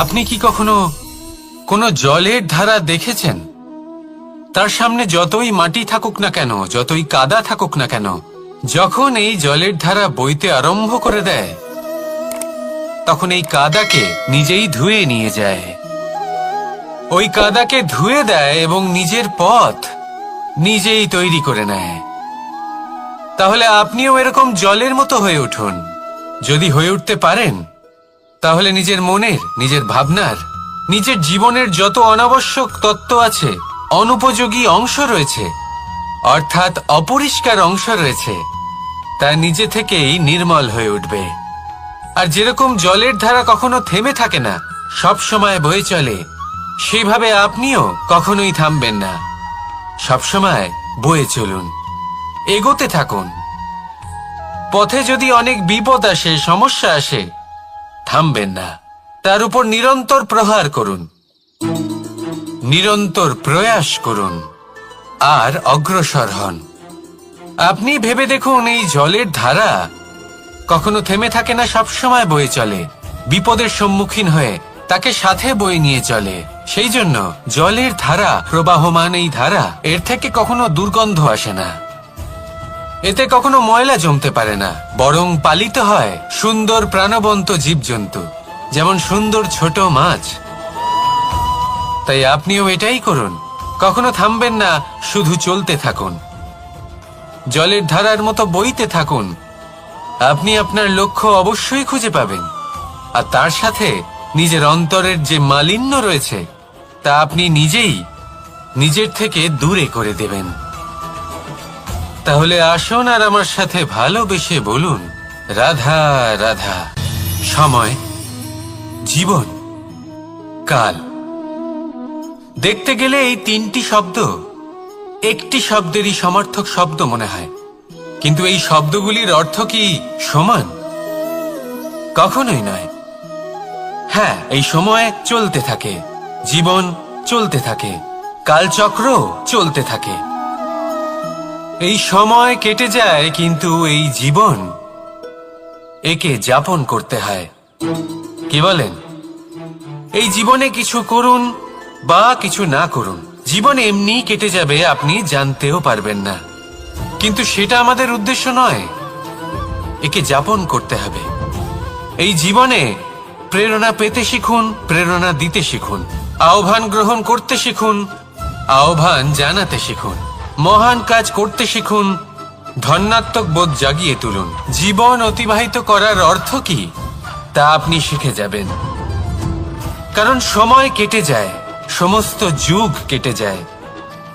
আপনি কি কখনো কোনো জলের ধারা দেখেছেন? তার সামনে যতই মাটি থাকুক না কেন, যতই কাদা থাকুক না কেন, যখন এই জলের ধারা বইতে আরম্ভ করে দেয়, তখন এই কাদাকে নিজেই ধুয়ে নিয়ে যায়। ওই কাদাকে ধুয়ে দেয় এবং নিজের পথ নিজেই তৈরি করে নেয়। তাহলে আপনিও এরকম জলের মতো হয়ে উঠুন। যদি হয়ে উঠতে পারেন, তাহলে নিজের মনের, নিজের ভাবনার, নিজের জীবনের যত অনাবশ্যক তত্ত্ব আছে, অনুপযোগী অংশ রয়েছে, অর্থাৎ অপরিষ্কার অংশ রয়েছে, তা নিজে থেকেই নির্মল হয়ে উঠবে। আর যেরকম জলের ধারা কখনো থেমে থাকে না, সব সময় বয়ে চলে, সেইভাবে আপনিও কখনোই থামবেন না। সবসময় বয়ে চলুন, এগোতে থাকুন। পথে যদি অনেক বিপদ আসে, সমস্যা আসে, থামবেন না, তার উপর নিরন্তর প্রহার করুন, নিরন্তর প্রয়াস করুন আর অগ্রসর হন। আপনি ভেবে দেখুন, এই জলের ধারা কখনো থেমে থাকে না, সবসময় বয়ে চলে, বিপদের সম্মুখীন হয়ে তাকে সাথে বয়ে নিয়ে চলে। সেই জন্য জলের ধারা, প্রবাহমান এই ধারা, এর থেকে কখনো দুর্গন্ধ আসে না, এতে কখনো ময়লা জমতে পারে না, বরং পালিত হয় সুন্দর প্রাণবন্ত জীবজন্তু, যেমন সুন্দর ছোট মাছ। তাই আপনিও এটাই করুন, কখনো থামবেন না, শুধু চলতে থাকুন, জলের ধারার মতো বইতে থাকুন। আপনি আপনার লক্ষ্য অবশ্যই খুঁজে পাবেন, আর তার সাথে নিজের অন্তরের যে মালিন্য রয়েছে, তা আপনি নিজেই নিজের থেকে দূরে করে দেবেন। তাহলে আসুন আর আমার সাথে ভালোবেসে বলুন, রাধা রাধা। সময়, জীবন, কাল। দেখতে গেলে এই তিনটি শব্দ একটি শব্দেরই সমার্থক শব্দ মনে হয়, কিন্তু এই শব্দগুলির অর্থ কি সমান? কখনোই নয়। হ্যাঁ, এই সময় চলতে থাকে, জীবন চলতে থাকে, কালচক্র চলতে থাকে। এই সময় কেটে যায়, কিন্তু এই জীবন, একে যাপন করতে হয়। কি বলেন? এই জীবনে কিছু করুন বা কিছু না করুন, জীবন এমনি কেটে যাবে, আপনি জানতেও পারবেন না। কিন্তু সেটা আমাদের উদ্দেশ্য নয়, একে যাপন করতে হবে। এই জীবনে প্রেরণা পেতে শিখুন, প্রেরণা দিতে শিখুন, আহ্বান গ্রহণ করতে শিখুন, আহ্বান জানাতে শিখুন, মহান কাজ করতে শিখুন, ধন্যাত্মক বোধ জাগিয়ে তুলুন। জীবন অতিবাহিত করার অর্থ কি, তা আপনি শিখে যাবেন। কারণ সময় কেটে যায়, সমস্ত যুগ কেটে যায়,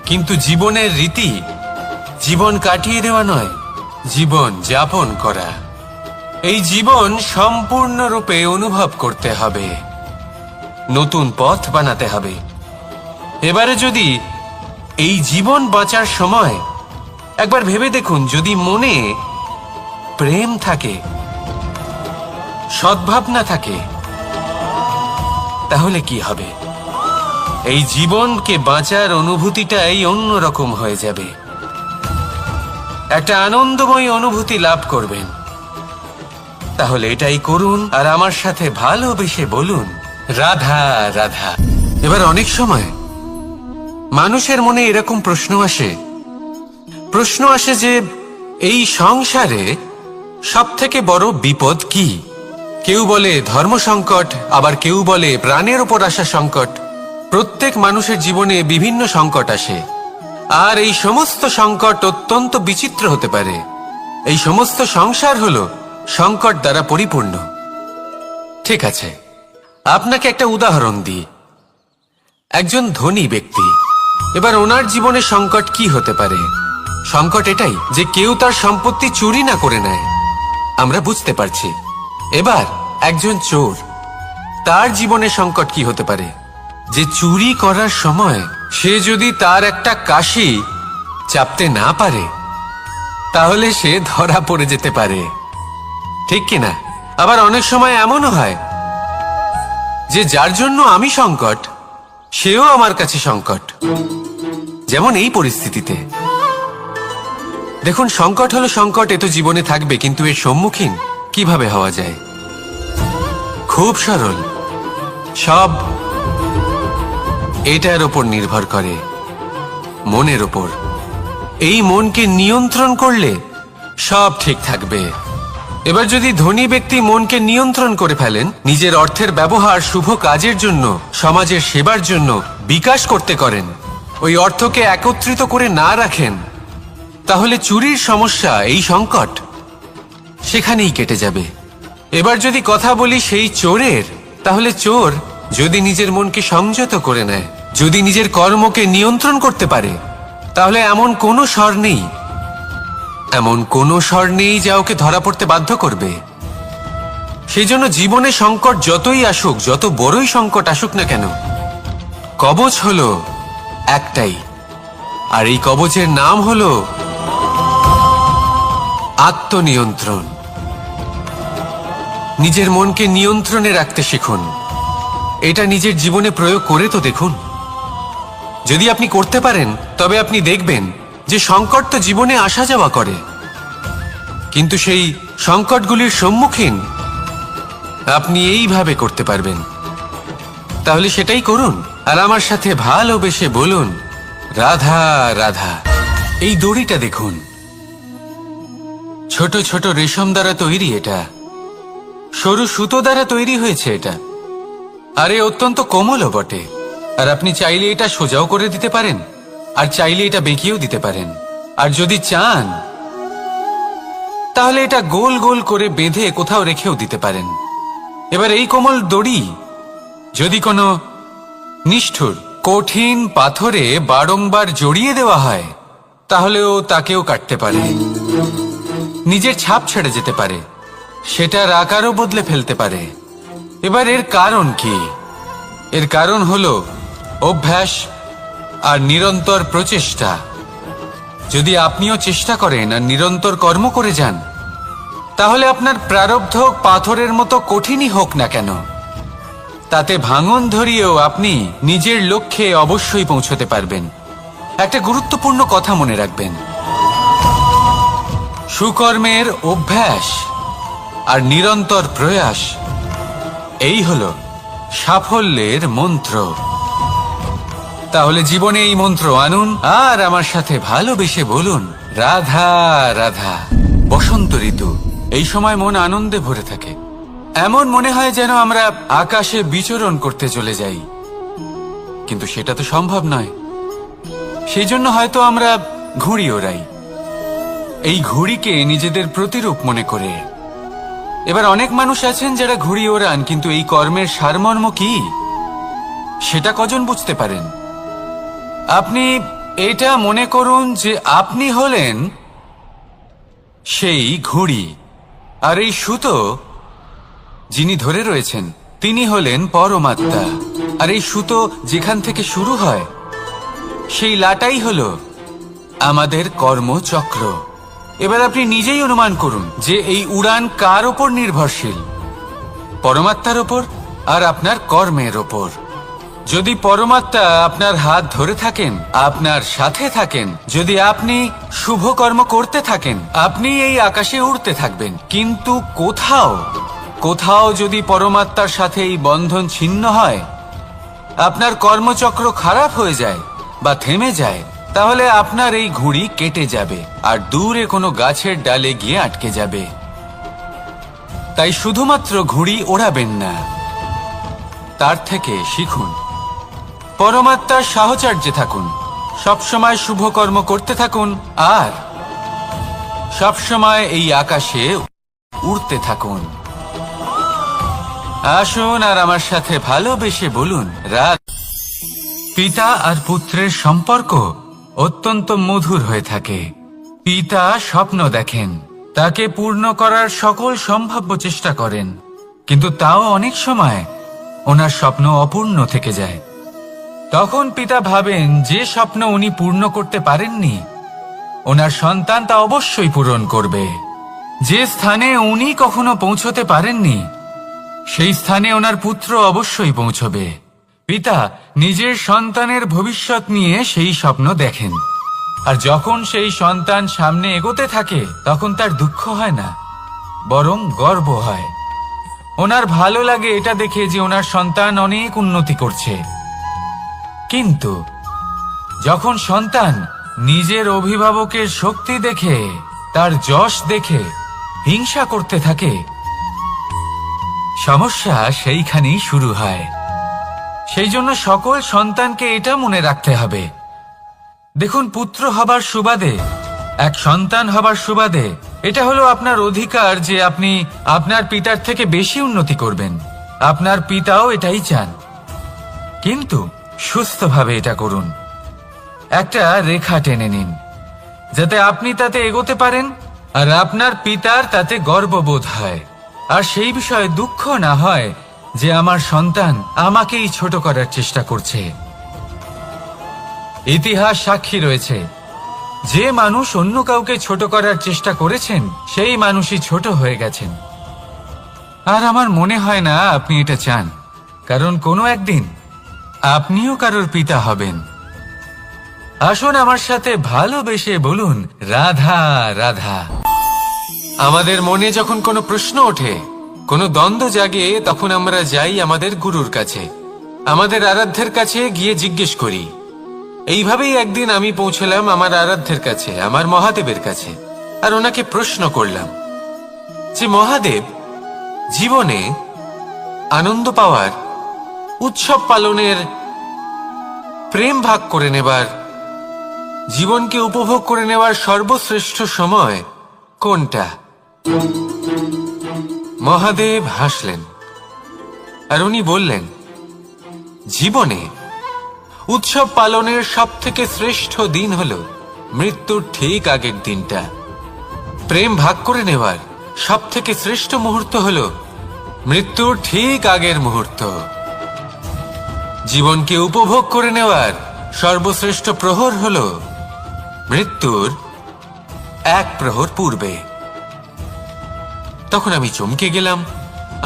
কিন্তু জীবনের রীতি জীবন কাটিয়ে দেওয়া নয়, জীবন যাপন করা। এই জীবন সম্পূর্ণরূপে অনুভব করতে হবে, নতুন পথ বানাতে হবে। এবারে যদি এই জীবন বাঁচার সময় একবার ভেবে দেখুন, যদি মনে প্রেম থাকে, সদ্ভাবনা থাকে, তাহলে কি হবে? এই জীবনকে বাঁচার অনুভূতিটাই অন্যরকম হয়ে যাবে, একটা আনন্দময় অনুভূতি লাভ করবেন। তাহলে এটাই করুন আর আমার সাথে ভালোবেসে বলুন, রাধা রাধা। এবার অনেক সময় মানুষের মনে এরকম প্রশ্ন আসে যে এই সংসারে সব থেকে বড় বিপদ কি? কেউ বলে ধর্ম সংকট, আবার কেউ বলে প্রাণের ওপর আসা সংকট। প্রত্যেক মানুষের জীবনে বিভিন্ন সংকট আসে, আর এই সমস্ত সংকট অত্যন্ত বিচিত্র হতে পারে। এই সমস্ত সংসার হলো সংকট দ্বারা পরিপূর্ণ। ঠিক আছে, আপনাকে একটা উদাহরণ দিই। একজন ধনী ব্যক্তি, এবার ওনার জীবনে সংকট কি হতে পারে? সংকট এটাই যে কেউ তার সম্পত্তি চুরি না করে নেয়, আমরা বুঝতে পারছি। এবার একজন চোর, তার জীবনে সংকট কি হতে পারে? যে চুরি করার সময় সে যদি তার একটা কাশি চাপতে না পারে, তাহলে সে ধরা পড়ে যেতে পারে, ঠিক কিনা? আবার অনেক সময় এমনও হয় যে যার জন্য আমি সংকট, সেও আমার কাছে সংকট। যেমন এই পরিস্থিতিতে দেখুন, সংকট হলো সংকট, এ তো জীবনে থাকবে, কিন্তু এর সম্মুখীন কিভাবে হওয়া যায়? খুব সরল। সব এটার ওপর নির্ভর করে, মনের ওপর। এই মনকে নিয়ন্ত্রণ করলে সব ঠিক থাকবে। এবার যদি ধনী ব্যক্তি মনকে নিয়ন্ত্রণ করে ফেলেন, নিজের অর্থের ব্যবহার শুভ কাজের জন্য, সমাজের সেবার জন্য বিকাশ করতে করেন, ওই অর্থকে একত্রিত করে না রাখেন, তাহলে চুরির সমস্যা, এই সংকট সেখানেই কেটে যাবে। এবার যদি কথা বলি সেই চোরের, তাহলে চোর যদি নিজের মনকে সংযত করে নেয়, যদি নিজের কর্মকে নিয়ন্ত্রণ করতে পারে, তাহলে এমন কোনো স্বর নেই, এমন কোনো স্বর নেই যা ওকে ধরা পড়তে বাধ্য করবে। সেই জন্য জীবনে সংকট যতই আসুক, যত বড়ই সংকট আসুক না কেন, কবচ হলো একটাই, আর এই কবচের নাম হলো আত্মনিয়ন্ত্রণ। নিজের মনকে নিয়ন্ত্রণে রাখতে শিখুন। এটা নিজের জীবনে প্রয়োগ করে তো দেখুন। যদি আপনি করতে পারেন, তবে আপনি দেখবেন যে সংকট তো জীবনে আসা যাওয়া করে, কিন্তু সেই সংকটগুলির সম্মুখীন আপনি এইভাবে করতে পারবেন। তাহলে সেটাই করুন, আর আমার সাথে ভালোবেসে বলুন, রাধা রাধা। এই দড়িটা দেখুন, ছোট ছোট রেশম দ্বারা তৈরি, এটা সরু সুতো দ্বারা তৈরি হয়েছে এটা, আর এ অত্যন্ত কোমলও বটে। আর আপনি চাইলে এটা সোজাও করে দিতে পারেন, আর চাইলে এটা বেঁকিয়েও দিতে পারেন, আর যদি চান তাহলে এটা গোল গোল করে বেঁধে কোথাও রেখেও দিতে পারেন। এবার এই কোমল দড়ি যদি কোনো নিষ্ঠুর কঠিন পাথরে বারংবার জড়িয়ে দেওয়া হয়, তাহলেও তাকেও কাটতে পারে, নিজের ছাপ ছেড়ে যেতে পারে, সেটার আকারও বদলে ফেলতে পারে। এবার এর কারণ কি? এর কারণ হলো অভ্যাস আর নিরন্তর প্রচেষ্টা। যদি আপনিও চেষ্টা করেন আর নিরন্তর কর্ম করে যান, তাহলে আপনার প্রারব্ধ পাথরের মতো কঠিনই হোক না কেন, তাতে ভাঙন ধরিয়েও আপনি নিজের লক্ষ্যে অবশ্যই পৌঁছতে পারবেন। একটা গুরুত্বপূর্ণ কথা মনে রাখবেন, সুকর্মের অভ্যাস আর নিরন্তর প্রয়াস, এই হলো সাফল্যের মন্ত্র। তাহলে জীবনে এই মন্ত্র আনুন, আর আমার সাথে ভালোবেসে বলুন, রাধা রাধা। বসন্ত ঋতু, এই সময় মন আনন্দে ভরে থাকে। এমন মনে হয় যেন আমরা আকাশে বিচরণ করতে চলে যাই, কিন্তু সেটা তো সম্ভব নয়। সেই জন্য হয়তো আমরা ঘুড়ি ওড়াই, এই ঘুড়িকে নিজেদের প্রতিরূপ মনে করে। এবার অনেক মানুষ আছেন যারা ঘুড়ি ওড়ান, কিন্তু এই কর্মের সারমর্ম কি সেটা কজন বুঝতে পারেন? আপনি এটা মনে করুন যে আপনি হলেন সেই ঘুড়ি, আর এই সুতো যিনি ধরে রয়েছেন তিনি হলেন পরমাত্মা। আর এই সুতো যেখান থেকে শুরু হয়, সেই লাটাই হলো আমাদের কর্মচক্র। এবার আপনি নিজেই অনুমান করুন যে এই উড়ান কার ওপর নির্ভরশীল, পরমাত্মার ওপর আর আপনার কর্মের ওপর। যদি পরমাত্মা আপনার হাত ধরে থাকেন, আপনার সাথে থাকেন, যদি আপনি শুভ কর্ম করতে থাকেন, আপনি এই আকাশে উড়তে থাকবেন। কিন্তু কোথাও কোথাও যদি পরমাত্মার সাথে এই বন্ধন ছিন্ন হয়, আপনার কর্মচক্র খারাপ হয়ে যায় বা থেমে যায়, তাহলে আপনার এই ঘুড়ি কেটে যাবে আর দূরে কোনো গাছের ডালে গিয়ে আটকে যাবে। তাই শুধুমাত্র ঘুড়ি ওড়াবেন না, তার থেকে শিখুন, পরমাত্মার সাহচর্যে থাকুন, সবসময় শুভ কর্ম করতে থাকুন, আর সবসময় এই আকাশে উড়তে থাকুন। আসুন আর আমার সাথে ভালোবেসে বলুন, রাত। পিতা আর পুত্রের সম্পর্ক অত্যন্ত মধুর হয়ে থাকে। পিতা স্বপ্ন দেখেন, তাকে পূর্ণ করার সকল সম্ভাব্য চেষ্টা করেন, কিন্তু তাও অনেক সময় ওনার স্বপ্ন অপূর্ণ থেকে যায়। তখন পিতা ভাবেন যে স্বপ্ন উনি পূর্ণ করতে পারেননি, ওনার সন্তান তা অবশ্যই পূরণ করবে। যে স্থানে উনি কখনো পৌঁছতে পারেননি, সেই স্থানে ওনার পুত্র অবশ্যই পৌঁছবে। পিতা নিজের সন্তানের ভবিষ্যৎ নিয়ে সেই স্বপ্ন দেখেন, আর যখন সেই সন্তান সামনে এগোতে থাকে, তখন তার দুঃখ হয় না, বরং গর্ব হয়। ওনার ভালো লাগে এটা দেখে যে ওনার সন্তান অনেক উন্নতি করছে। কিন্তু যখন সন্তান নিজের অভিভাবকের শক্তি দেখে, তার যশ দেখে হিংসা করতে থাকে, সমস্যা সেইখানেই শুরু হয়। সেই জন্য সকল সন্তানকে এটা মনে রাখতে হবে, দেখুন, পুত্র হবার সুবাদে, এক সন্তান হবার সুবাদে এটা হলো আপনার অধিকার যে আপনি আপনার পিতার থেকে বেশি উন্নতি করবেন। আপনার পিতাও এটাই চান, কিন্তু সুস্থভাবে এটা করুন। একটা রেখা টেনে নিন যাতে আপনি তাতে এগোতে পারেন আর আপনার পিতার তাতে গর্ববোধ হয়, আর সেই বিষয়ে দুঃখ না হয় যে আমার সন্তান আমাকেই ছোট করার চেষ্টা করছে। ইতিহাস সাক্ষী রয়েছে, যে মানুষ অন্য কাউকে ছোট করার চেষ্টা করেছেন সেই মানুষই ছোট হয়ে গেছেন। আর আমার মনে হয় না আপনি এটা চান, কারণ কোনো একদিন আপনিও কারোর পিতা হবেন। আসুন আমার সাথে ভালোবেসে বলুন, রাধা রাধা। আমাদের মনে যখন কোনো প্রশ্ন ওঠে, কোনো দ্বন্দ্ব জাগে, তখন আমরা যাই আমাদের গুরুর কাছে, আমাদের আরাধ্যের কাছে গিয়ে জিজ্ঞেস করি। এইভাবেই একদিন আমি পৌঁছলাম আমার আরাধ্যের কাছে, আমার মহাদেবের কাছে, আর ওনাকে প্রশ্ন করলাম যে মহাদেব, জীবনে আনন্দ পাওয়ার, উৎসব পালনের, প্রেম ভাগ করে নেবার, জীবনকে উপভোগ করে নেওয়ার সর্বশ্রেষ্ঠ সময় কোনটা? মহাদেব হাসলেন আর উনি বললেন, জীবনে উৎসব পালনের সবথেকে শ্রেষ্ঠ দিন হলো মৃত্যুর ঠিক আগের দিনটা। প্রেম ভাগ করে নেওয়ার সবথেকে শ্রেষ্ঠ মুহূর্ত হলো মৃত্যুর ঠিক আগের মুহূর্ত। জীবনকে উপভোগ করে নেওয়ার সর্বশ্রেষ্ঠ প্রহর হলো মৃত্যুর এক প্রহর পূর্বে। তখন আমি চমকে গেলাম।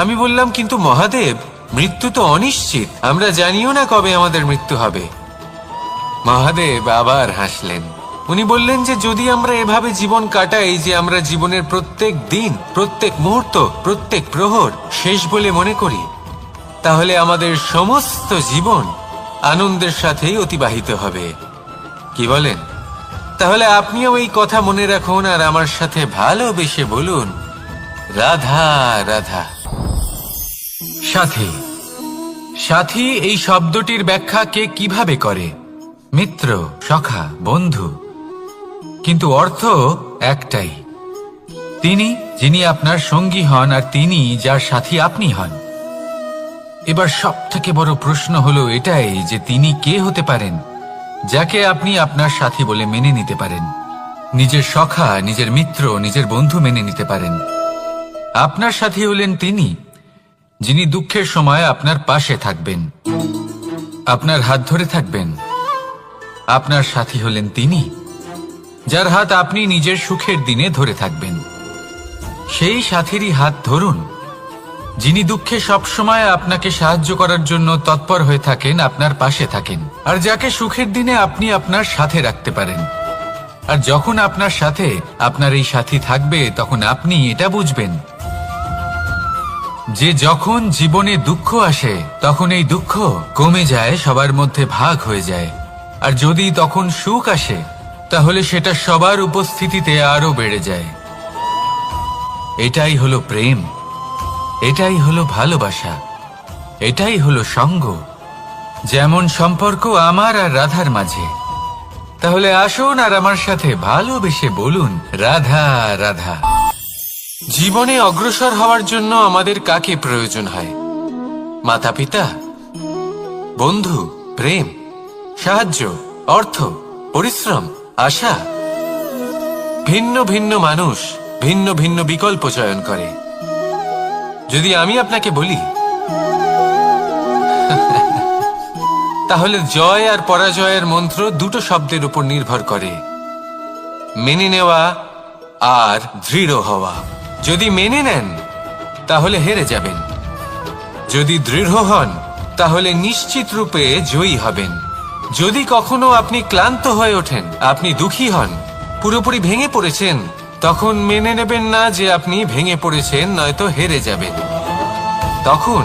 আমি বললাম, কিন্তু মহাদেব, মৃত্যু তো অনিশ্চিত, আমরা জানিও না কবে আমাদের মৃত্যু হবে। মহাদেব আবার হাসলেন। উনি বললেন যে যদি আমরা এভাবে জীবন কাটাই যে আমরা জীবনের প্রত্যেক দিন, প্রত্যেক মুহূর্ত, প্রত্যেক প্রহর শেষ বলে মনে করি, তাহলে আমাদের সমস্ত জীবন আনন্দের সাথেই অতিবাহিত হবে। কি বলেন? তাহলে আপনিও এই কথা মনে রাখুন আর আমার সাথে ভালোবেসে বলুন, রাধা রাধা। সাথী। সাথী এই শব্দটির ব্যাখ্যা কে কিভাবে করে? মিত্র, সখা, বন্ধু, কিন্তু অর্থ একটাই। তিনি যিনি আপনার সঙ্গী হন আর তিনি যার সাথী আপনি হন। এবার সব থেকে বড় প্রশ্ন হলো এটাই যে তিনি কে হতে পারেন যাকে আপনি আপনার সাথী বলে মেনে নিতে পারেন, নিজের সখা, নিজের মিত্র, নিজের বন্ধু মেনে নিতে পারেন। আপনার সাথী হলেন তিনি যিনি দুঃখের সময় আপনার পাশে থাকবেন, আপনার হাত ধরে থাকবেন। আপনার সাথী হলেন তিনি যার হাত আপনি নিজের সুখের দিনে ধরে থাকবেন। সেই সাথীরই হাত ধরুন যিনি দুঃখে সবসময় আপনাকে সাহায্য করার জন্য তৎপর হয়ে থাকেন, আপনার পাশে থাকেন, আর যাকে সুখের দিনে আপনি আপনার সাথে রাখতে পারেন। আর যখন আপনার সাথে আপনার এই সাথী থাকবে, তখন আপনি এটা বুঝবেন যে যখন জীবনে দুঃখ আসে তখন এই দুঃখ কমে যায়, সবার মধ্যে ভাগ হয়ে যায়। আর যদি তখন সুখ আসে তাহলে সেটা সবার উপস্থিতিতে আরো বেড়ে যায়। এটাই হলো প্রেম, এটাই হলো ভালোবাসা, এটাই হলো সঙ্গ, যেমন সম্পর্ক আমার আর রাধার মাঝে। তাহলে আসুন আর আমার সাথে ভালোবেসে বলুন, রাধা রাধা। জীবনে অগ্রসর হওয়ার জন্য আমাদের কাকে প্রয়োজন হয়? মাতা পিতা, বন্ধু, প্রেম, সাহায্য, অর্থ, পরিশ্রম, আশা। ভিন্ন ভিন্ন মানুষ ভিন্ন ভিন্ন বিকল্প চয়ন করে। যদি আমি আপনাকে বলি তাহলে জয় আর পরাজয়ের মন্ত্র দুটো শব্দের উপর নির্ভর করে, মেনে নেওয়া আর দৃঢ় হওয়া। যদি মেনে নেন তাহলে হেরে যাবেন, যদি দৃঢ় হন তাহলে নিশ্চিত রূপে জয়ী হবেন। যদি কখনো আপনি ক্লান্ত হয়ে ওঠেন, আপনি দুঃখী হন, পুরোপুরি ভেঙে পড়েছেন, তখন মেনে নেবেন না যে আপনি ভেঙে পড়েছেন, নয়তো হেরে যাবেন। তখন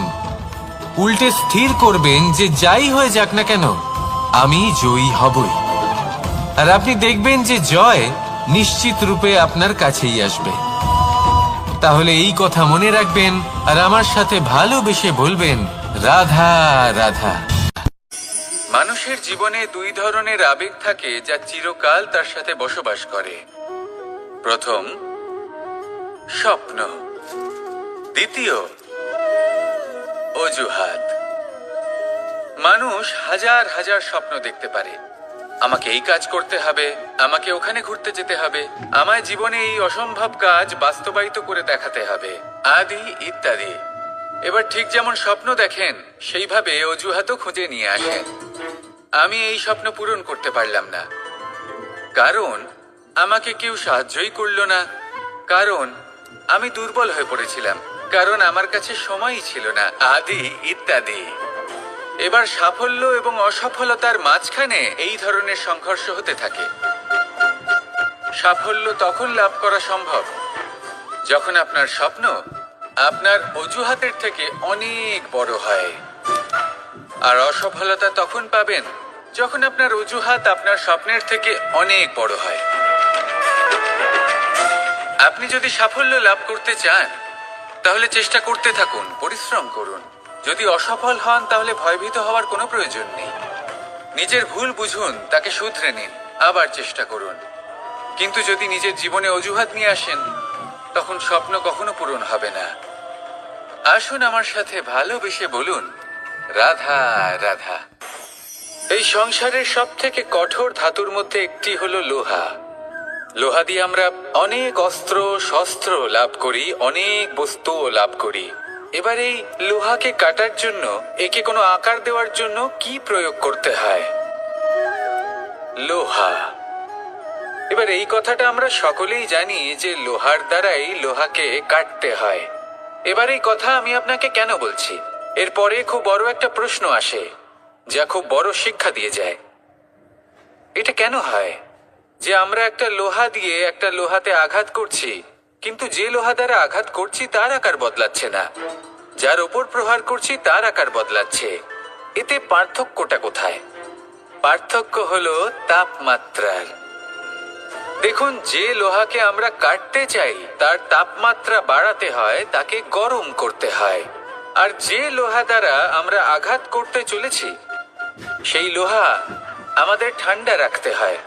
উল্টে স্থির করবেন যে যাই হয়ে যাক না কেন আমি জয়ী হবই। আর আপনি দেখবেন যে জয় নিশ্চিত রূপে আপনার কাছেই আসবে। তাহলে এই কথা মনে রাখবেন আর আমার সাথে ভালোবেসে বলবেন, রাধা রাধা। মানুষের জীবনে দুই ধরনের আবেগ থাকে যা চিরকাল তার সাথে বসবাস করে। প্রথম, স্বপ্ন। দ্বিতীয়, অজুহাত। মানুষ হাজার হাজার স্বপ্ন দেখতে পারে। আমাকে এই কাজ করতে হবে, আমাকে ওখানে ঘুরতে যেতে হবে, আমায় জীবনে এই অসম্ভব কাজ বাস্তবায়িত করে দেখাতে হবে, আদি ইত্যাদি। এবার ঠিক যেমন স্বপ্ন দেখেন সেইভাবে অজুহাতও খুঁজে নিয়ে আসেন। আমি এই স্বপ্ন পূরণ করতে পারলাম না, কারণ আমাকে কেউ সাহায্যই করলো না, কারণ আমি দুর্বল হয়ে পড়েছিলাম, কারণ আমার কাছে সময়ই ছিল না, আদি ইত্যাদি। এবার সাফল্য এবং অসফলতার মাঝখানে এই ধরনের সংঘর্ষ হতে থাকে। সাফল্য তখন লাভ করা সম্ভব যখন আপনার স্বপ্ন আপনার অজুহাতের থেকে অনেক বড় হয়, আর অসফলতা তখন পাবেন যখন আপনার অজুহাত আপনার স্বপ্নের থেকে অনেক বড় হয়। আপনি যদি সাফল্য লাভ করতে চান তাহলে চেষ্টা করতে থাকুন, পরিশ্রম করুন। যদি অসফল হন তাহলে ভয়ভীত হওয়ার কোনো প্রয়োজন নেই। নিজের ভুল বুঝুন, তাকে শুধরে নিন, আবার চেষ্টা করুন। কিন্তু যদি নিজের জীবনে অজুহাত নিয়ে আসেন তখন স্বপ্ন কখনো পূরণ হবে না। আসুন আমার সাথে ভালোবেসে বলুন, রাধা রাধা। এই সংসারের সব থেকে কঠোর ধাতুর মধ্যে একটি হলো লোহা। লোহা দিয়ে আমরা অনেক অস্ত্র শস্ত্র লাভ করি, অনেক বস্তুও লাভ করি। এবার এই লোহাকে কাটার জন্য, একে কোনো আকার দেওয়ার জন্য কি প্রয়োগ করতে হয়? লোহা। এবার এই কথাটা আমরা সকলেই জানি যে লোহার দ্বারাই লোহাকে কাটতে হয়। এবার এই কথা আমি আপনাকে কেন বলছি? এরপরে খুব বড় একটা প্রশ্ন আসে যা খুব বড় শিক্ষা দিয়ে যায়। এটা কেন হয় যে আমরা একটা লোহা দিয়ে একটা লোহাতে আঘাত করছি, কিন্তু যে লোহা দ্বারা আঘাত করছি তার আকার বদলাচ্ছে না, যার ওপর প্রহার করছি তার আকার বদলাচ্ছে? এতে পার্থক্যটা কোথায়? পার্থক্য হলো তাপমাত্রার। দেখুন, যে লোহাকে আমরা কাটতে চাই তার তাপমাত্রা বাড়াতে হয়, তাকে গরম করতে হয়। আর যে লোহা দ্বারা আমরা আঘাত করতে চলেছি সেই লোহা আমাদের ঠান্ডা রাখতে হয়।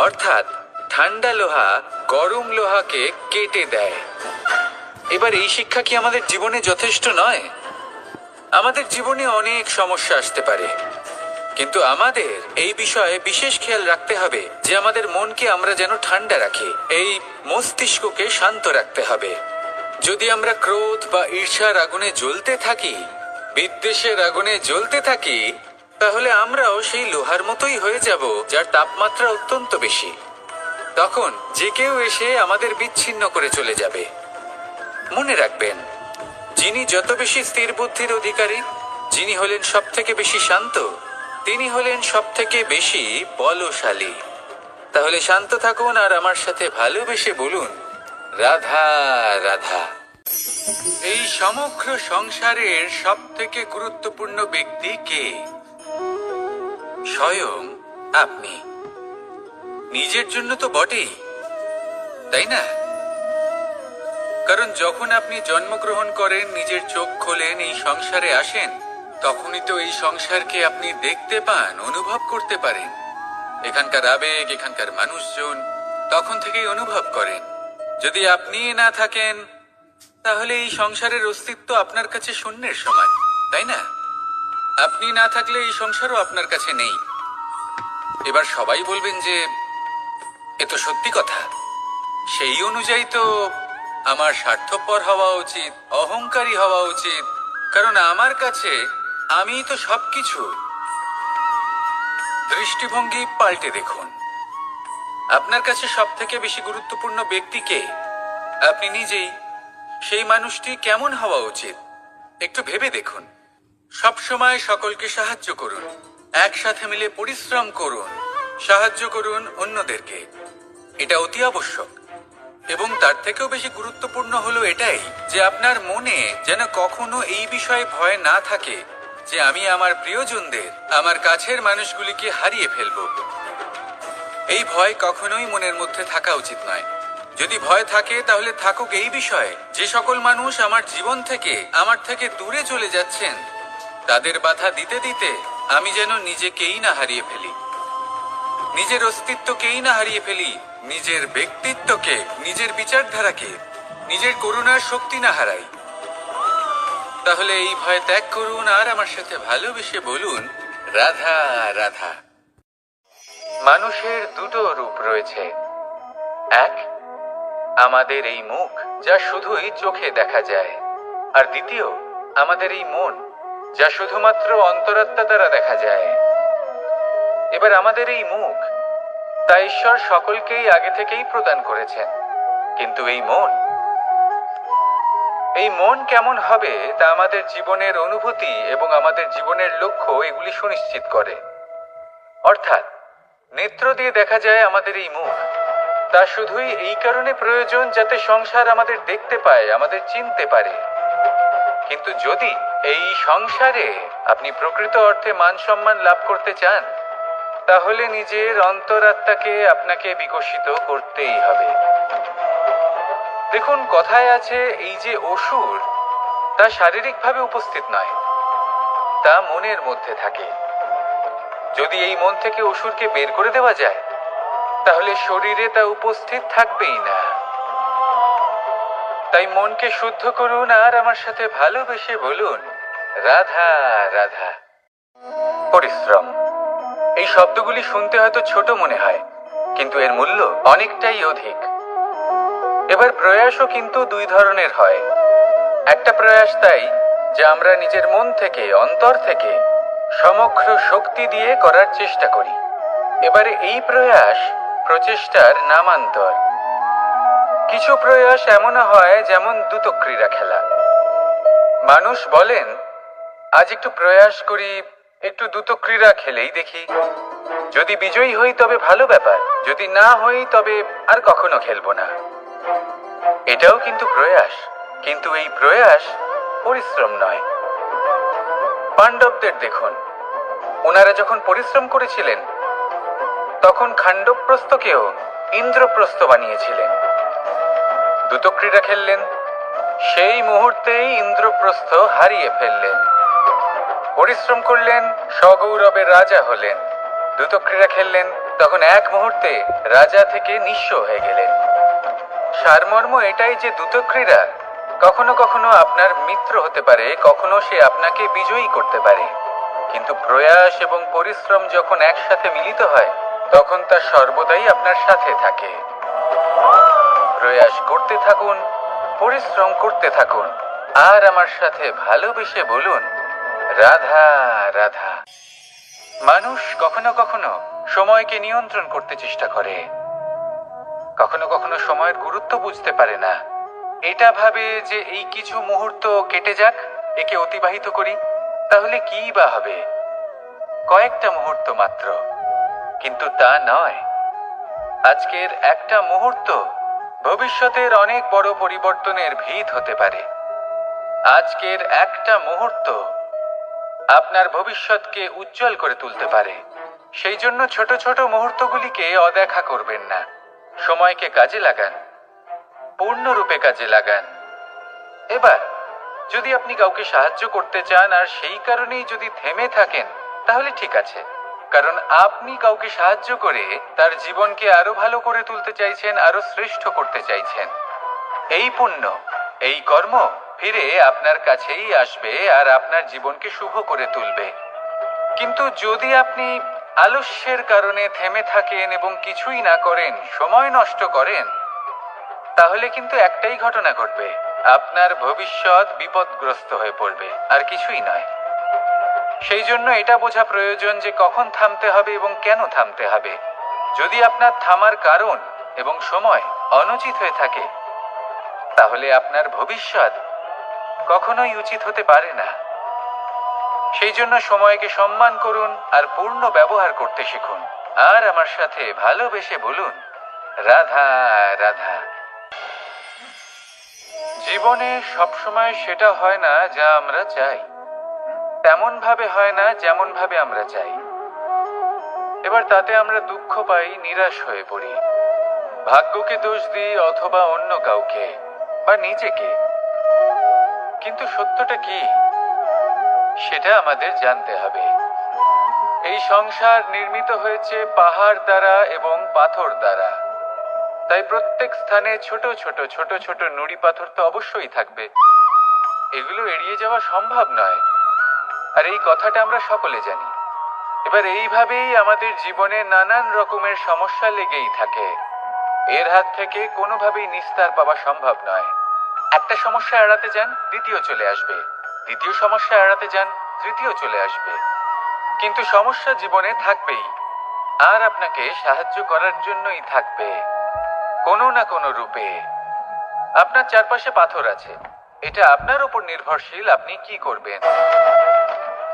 অর্থাৎ ঠান্ডা লোহা গরম লোহাকে কেটে দেয়। এবার এই শিক্ষা কি আমাদের জীবনে যথেষ্ট নয়? আমাদের জীবনে অনেক সমস্যা আসতে পারে, কিন্তু আমাদের এই বিষয়ে বিশেষ খেয়াল রাখতে হবে যে আমাদের মনকে আমরা যেন ঠান্ডা রাখি, এই মস্তিষ্ককে শান্ত রাখতে হবে। যদি আমরা ক্রোধ বা ঈর্ষার আগুনে জ্বলতে থাকি, বিদ্বেষের আগুনে জ্বলতে থাকি, তাহলে আমরাও সেই লোহার মতোই হয়ে যাব যার তাপমাত্রা অত্যন্ত বেশি। তখন যে কেউ এসে আমাদের বিচ্ছিন্ন করে চলে যাবে। মনে রাখবেন, যিনি যত বেশি স্থির বুদ্ধির অধিকারী, যিনি হলেন সব থেকে বেশি শান্ত, তিনি হলেন সব থেকে বেশি বলশালী। তাহলে শান্ত থাকুন আর আমার সাথে ভালোবেসে বলুন, রাধা রাধা। এই সমগ্র সংসারের সব থেকে গুরুত্বপূর্ণ ব্যক্তি কে? স্বয়ং আপনি। নিজের জন্য তো বটেই, তাই না? কারণ যখন আপনি জন্মগ্রহণ করেন, নিজের চোখ খোলেন, এই সংসারে আসেন, তখনই তো এই সংসারকে আপনি দেখতে পান, অনুভব করতে পারেন। এখানকার আবেগ, এখানকার মানুষজন তখন থেকেই অনুভব করেন। যদি আপনি না থাকেন তাহলে এই সংসারের অস্তিত্ব আপনার কাছে শূন্যের সমান, তাই না? আপনি না থাকলে এই সংসারও আপনার কাছে নেই। এবার সবাই বলবেন যে এ তো সত্যি কথা, সেই অনুযায়ী তো আমার স্বার্থপর হওয়া উচিত, অহংকারী হওয়া উচিত, কারণ আমার কাছে আমি তো সবকিছু। দৃষ্টিভঙ্গি পাল্টে দেখুন। আপনার কাছে সব থেকে বেশি গুরুত্বপূর্ণ ব্যক্তি কে? আপনি নিজেই। সেই মানুষটি কেমন হওয়া উচিত একটু ভেবে দেখুন। সব সময় সকলকে সাহায্য করুন, একসাথে মিলে পরিশ্রম করুন, সাহায্য করুন অন্যদেরকে। এটা অতি আবশ্যক। এবং তার থেকেও বেশি গুরুত্বপূর্ণ হলো এটাই যে আপনার মনে যেন কখনো এই বিষয়ে ভয় না থাকে যে আমি আমার প্রিয়জনদের, আমার কাছের মানুষগুলিকে হারিয়ে ফেলবো। এই ভয় কখনোই মনের মধ্যে থাকা উচিত নয়। যদি ভয় থাকে তাহলে থাকুক এই বিষয়ে যে সকল মানুষ আমার জীবন থেকে, আমার থেকে দূরে চলে যাচ্ছেন, তাদের বাধা দিতে দিতে আমি যেন নিজেকেই না হারিয়ে ফেলি, নিজের অস্তিত্বকেই না হারিয়ে ফেলি, নিজের ব্যক্তিত্বকে, নিজের বিচারধারাকে, নিজের করুণার শক্তি না হারাই। তাহলে এই ভয় ত্যাগ করুন আর আমার সাথে ভালোবেসে বলুন, রাধা রাধা। মানুষের দুটো রূপ রয়েছে। এক, আমাদের এই মুখ যা শুধুই চোখে দেখা যায়, আর দ্বিতীয় আমাদের এই মন যা শুধুমাত্র অন্তরাত্মা দ্বারা দেখা যায়। এবার আমাদের এই মুখ তা ঈশ্বর সকলকেই আগে থেকেই প্রদান করেছেন, কিন্তু এই মন কেমন হবে তা আমাদের জীবনের অনুভূতি এবং আমাদের জীবনের লক্ষ্য এগুলি সুনিশ্চিত করে। অর্থাৎ নেত্র দিয়ে দেখা যায় আমাদের এই মুখ, তা শুধুই এই কারণে প্রয়োজন যাতে সংসার আমাদের দেখতে পায়, আমাদের চিনতে পারে। কিন্তু যদি এই সংসারে আপনি প্রকৃত অর্থে মান সম্মান লাভ করতে চান, তাহলে নিজের অন্তরাত্মাকে আপনাকে বিকশিত করতেই হবে। দেখুন, কথায় আছে এই যে অসুর, তা শারীরিকভাবে উপস্থিত নয়, তা মনের মধ্যে থাকে। যদি এই মন থেকে অসুরকে বের করে দেওয়া যায়, তাহলে শরীরে তা উপস্থিত থাকবেই না। তাই মনকে শুদ্ধ করুন আর আমার সাথে ভালোবেসে বলুন, রাধা রাধা। পরিশ্রম, এই শব্দগুলি শুনতে হয়তো ছোট মনে হয়, কিন্তু এর মূল্য অনেকটাই অধিক। এবার প্রয়াসও কিন্তু দুই ধরনের হয়। একটা প্রয়াস তাই যা আমরা নিজের মন থেকে, অন্তর থেকে সমগ্র শক্তি দিয়ে করার চেষ্টা করি। এবারে এই প্রয়াস প্রচেষ্টার নামান্তর। কিছু প্রয়াস এমন হয় যেমন দ্রুতক্রীড়া খেলা। মানুষ বলেন, আজ একটু প্রয়াস করি, একটু দ্রুতক্রীড়া খেলেই দেখি, যদি বিজয়ী হই তবে ভালো ব্যাপার, যদি না হই তবে আর কখনো খেলবো না। এটাও কিন্তু প্রয়াস, কিন্তু এই প্রয়াস পরিশ্রম নয়। পাণ্ডবদের দেখুন, ওনারা যখন পরিশ্রম করেছিলেন তখন খাণ্ডবপ্রস্থকেও ইন্দ্রপ্রস্থ বানিয়েছিলেন। দ্রুতক্রীড়া খেললেন, সেই মুহূর্তেই ইন্দ্রপ্রস্থ হারিয়ে ফেললেন। পরিশ্রম করলেন, সগৌরবে রাজা হলেন। দ্রুতক্রীড়া খেললেন, তখন এক মুহূর্তে রাজা থেকে নিঃস্ব হয়ে গেলেন। সারমর্ম এটাই যে দ্রুতক্রীড়া কখনো কখনো আপনার মিত্র হতে পারে, কখনো সে আপনাকে বিজয়ী করতে পারে, কিন্তু প্রয়াস এবং পরিশ্রম যখন একসাথে মিলিত হয় তখন তা সর্বদাই আপনার সাথে থাকে। প্রয়াস করতে থাকুন, পরিশ্রম করতে থাকুন, আর আমার সাথে ভালোবেসে বলুন, রাধা রাধা। মানুষ কখনো কখনো সময়কে নিয়ন্ত্রণ করতে চেষ্টা করে, কখনো কখনো সময়ের গুরুত্ব বুঝতে পারে না। এটা ভাবে যে এই কিছু মুহূর্ত কেটে যাক, একে অতিবাহিত করি, তাহলে কি বা হবে, কয়েকটা মুহূর্ত মাত্র। কিন্তু তা নয়। আজকের একটা মুহূর্ত ভবিষ্যতের অনেক বড় পরিবর্তনের ভিত হতে পারে। আজকের একটা মুহূর্ত আপনার ভবিষ্যৎকে উজ্জ্বল করে তুলতে পারে। সেই জন্য ছোট ছোট মুহূর্তগুলিকে অদেখা করবেন না। সময়কে কাজে লাগান, পূর্ণরূপে কাজে লাগান। এবার যদি আপনি কাউকে সাহায্য করতে চান আর সেই কারণেই যদি থেমে থাকেন, তাহলে ঠিক আছে, কারণ আপনি কাউকে সাহায্য করে তার জীবনকে আরো ভালো করে তুলতে চাইছেন, আরো শ্রেষ্ঠ করতে চাইছেন। এই পুণ্য, এই কর্ম ফিরে আপনার কাছেই আসবে আর আপনার জীবনকে শুভ করে তুলবে। কিন্তু যদি আপনি আলস্যের কারণে থেমে থাকেন এবং কিছুই না করেন, সময় নষ্ট করেন, তাহলে কিন্তু একটাই ঘটনা ঘটবে, আপনার ভবিষ্যৎ বিপদগ্রস্ত হয়ে পড়বে, আর কিছুই নয়। সেই জন্য এটা বোঝা প্রয়োজন যে কখন থামতে হবে এবং কেন থামতে হবে। যদি আপনার থামার কারণ এবং সময় অনুচিত হয়ে থাকে, তাহলে আপনার ভবিষ্যৎ কখনোই উচিত হতে পারে না। সেই জন্য সময়কে সম্মান করুন আর পূর্ণ ব্যবহার করতে শিখুন। আর আমার সাথে ভালোবেসে বলুন, রাধা রাধা। জীবনে সবসময় সেটা হয় না যা আমরা চাই, তেমন ভাবে হয় না যেমন ভাবে আমরা চাই। এবার তাতে আমরা দুঃখ পাই, নিরাশ হয়ে পড়ি, ভাগ্যকে দোষ দিই অথবা অন্য কাউকে বা নিজেকে। কিন্তু সত্যটা কি সেটা আমাদের জানতে হবে। এই সংসার নির্মিত হয়েছে পাহাড় দ্বারা এবং পাথর দ্বারা, তাই প্রত্যেক স্থানে ছোট ছোট ছোট ছোট নুড়ি পাথর তো অবশ্যই থাকবে। এগুলো এড়িয়ে যাওয়া সম্ভব নয়, আর এই কথাটা আমরা সকলে জানি। এবার এইভাবেই আমাদের জীবনে নানান রকমের সমস্যা লেগেই থাকে। এর হাত থেকে কোনোভাবেই নিস্তার পাওয়া সম্ভব নয়। একটা সমস্যা এড়াতে যান, দ্বিতীয় চলে আসবে, দ্বিতীয় সমস্যা এড়াতে যান, তৃতীয় চলে আসবে। কিন্তু সমস্যা জীবনে থাকবেই, আর আপনাকে সাহায্য করার জন্যই থাকবে কোনো না কোনো রূপে। আপনার চারপাশে পাথর আছে, এটা আপনার উপর নির্ভরশীল আপনি কি করবেন,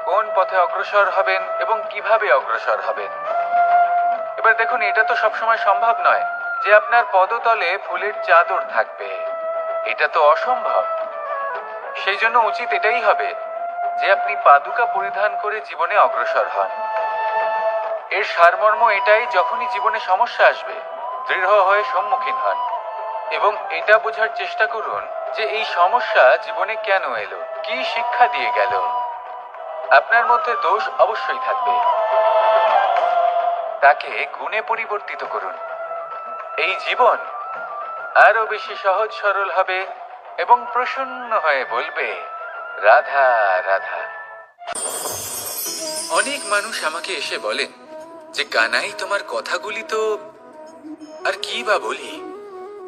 কোন পথে অগ্রসর হবেন এবং কিভাবে অগ্রসর হবেন। এবার দেখুন, এটা তো সবসময় সম্ভব নয় যে আপনার পদতলে ফুলের চাদর থাকবে, এটা তো অসম্ভব। সেই জন্য উচিত এটাই হবে যে আপনি পাদুকা পরিধান করে জীবনে অগ্রসর হন। এর সারমর্ম এটাই, যখনই জীবনে সমস্যা আসবে দৃঢ় হয়ে সম্মুখীন হন এবং এটা বোঝার চেষ্টা করুন যে এই সমস্যা জীবনে কেন এলো, কি শিক্ষা দিয়ে গেল। আপনার মধ্যে দোষ অবশ্যই থাকবে, তাকে গুণে পরিবর্তিত করুন। এই জীবন আরো বেশি সহজ সরল হবে এবং প্রসন্ন হয়ে বলবে, রাধা রাধা। অনেক মানুষ আমাকে এসে বলেন যে কানাই, তোমার কথাগুলি তো আর কি বা বলি,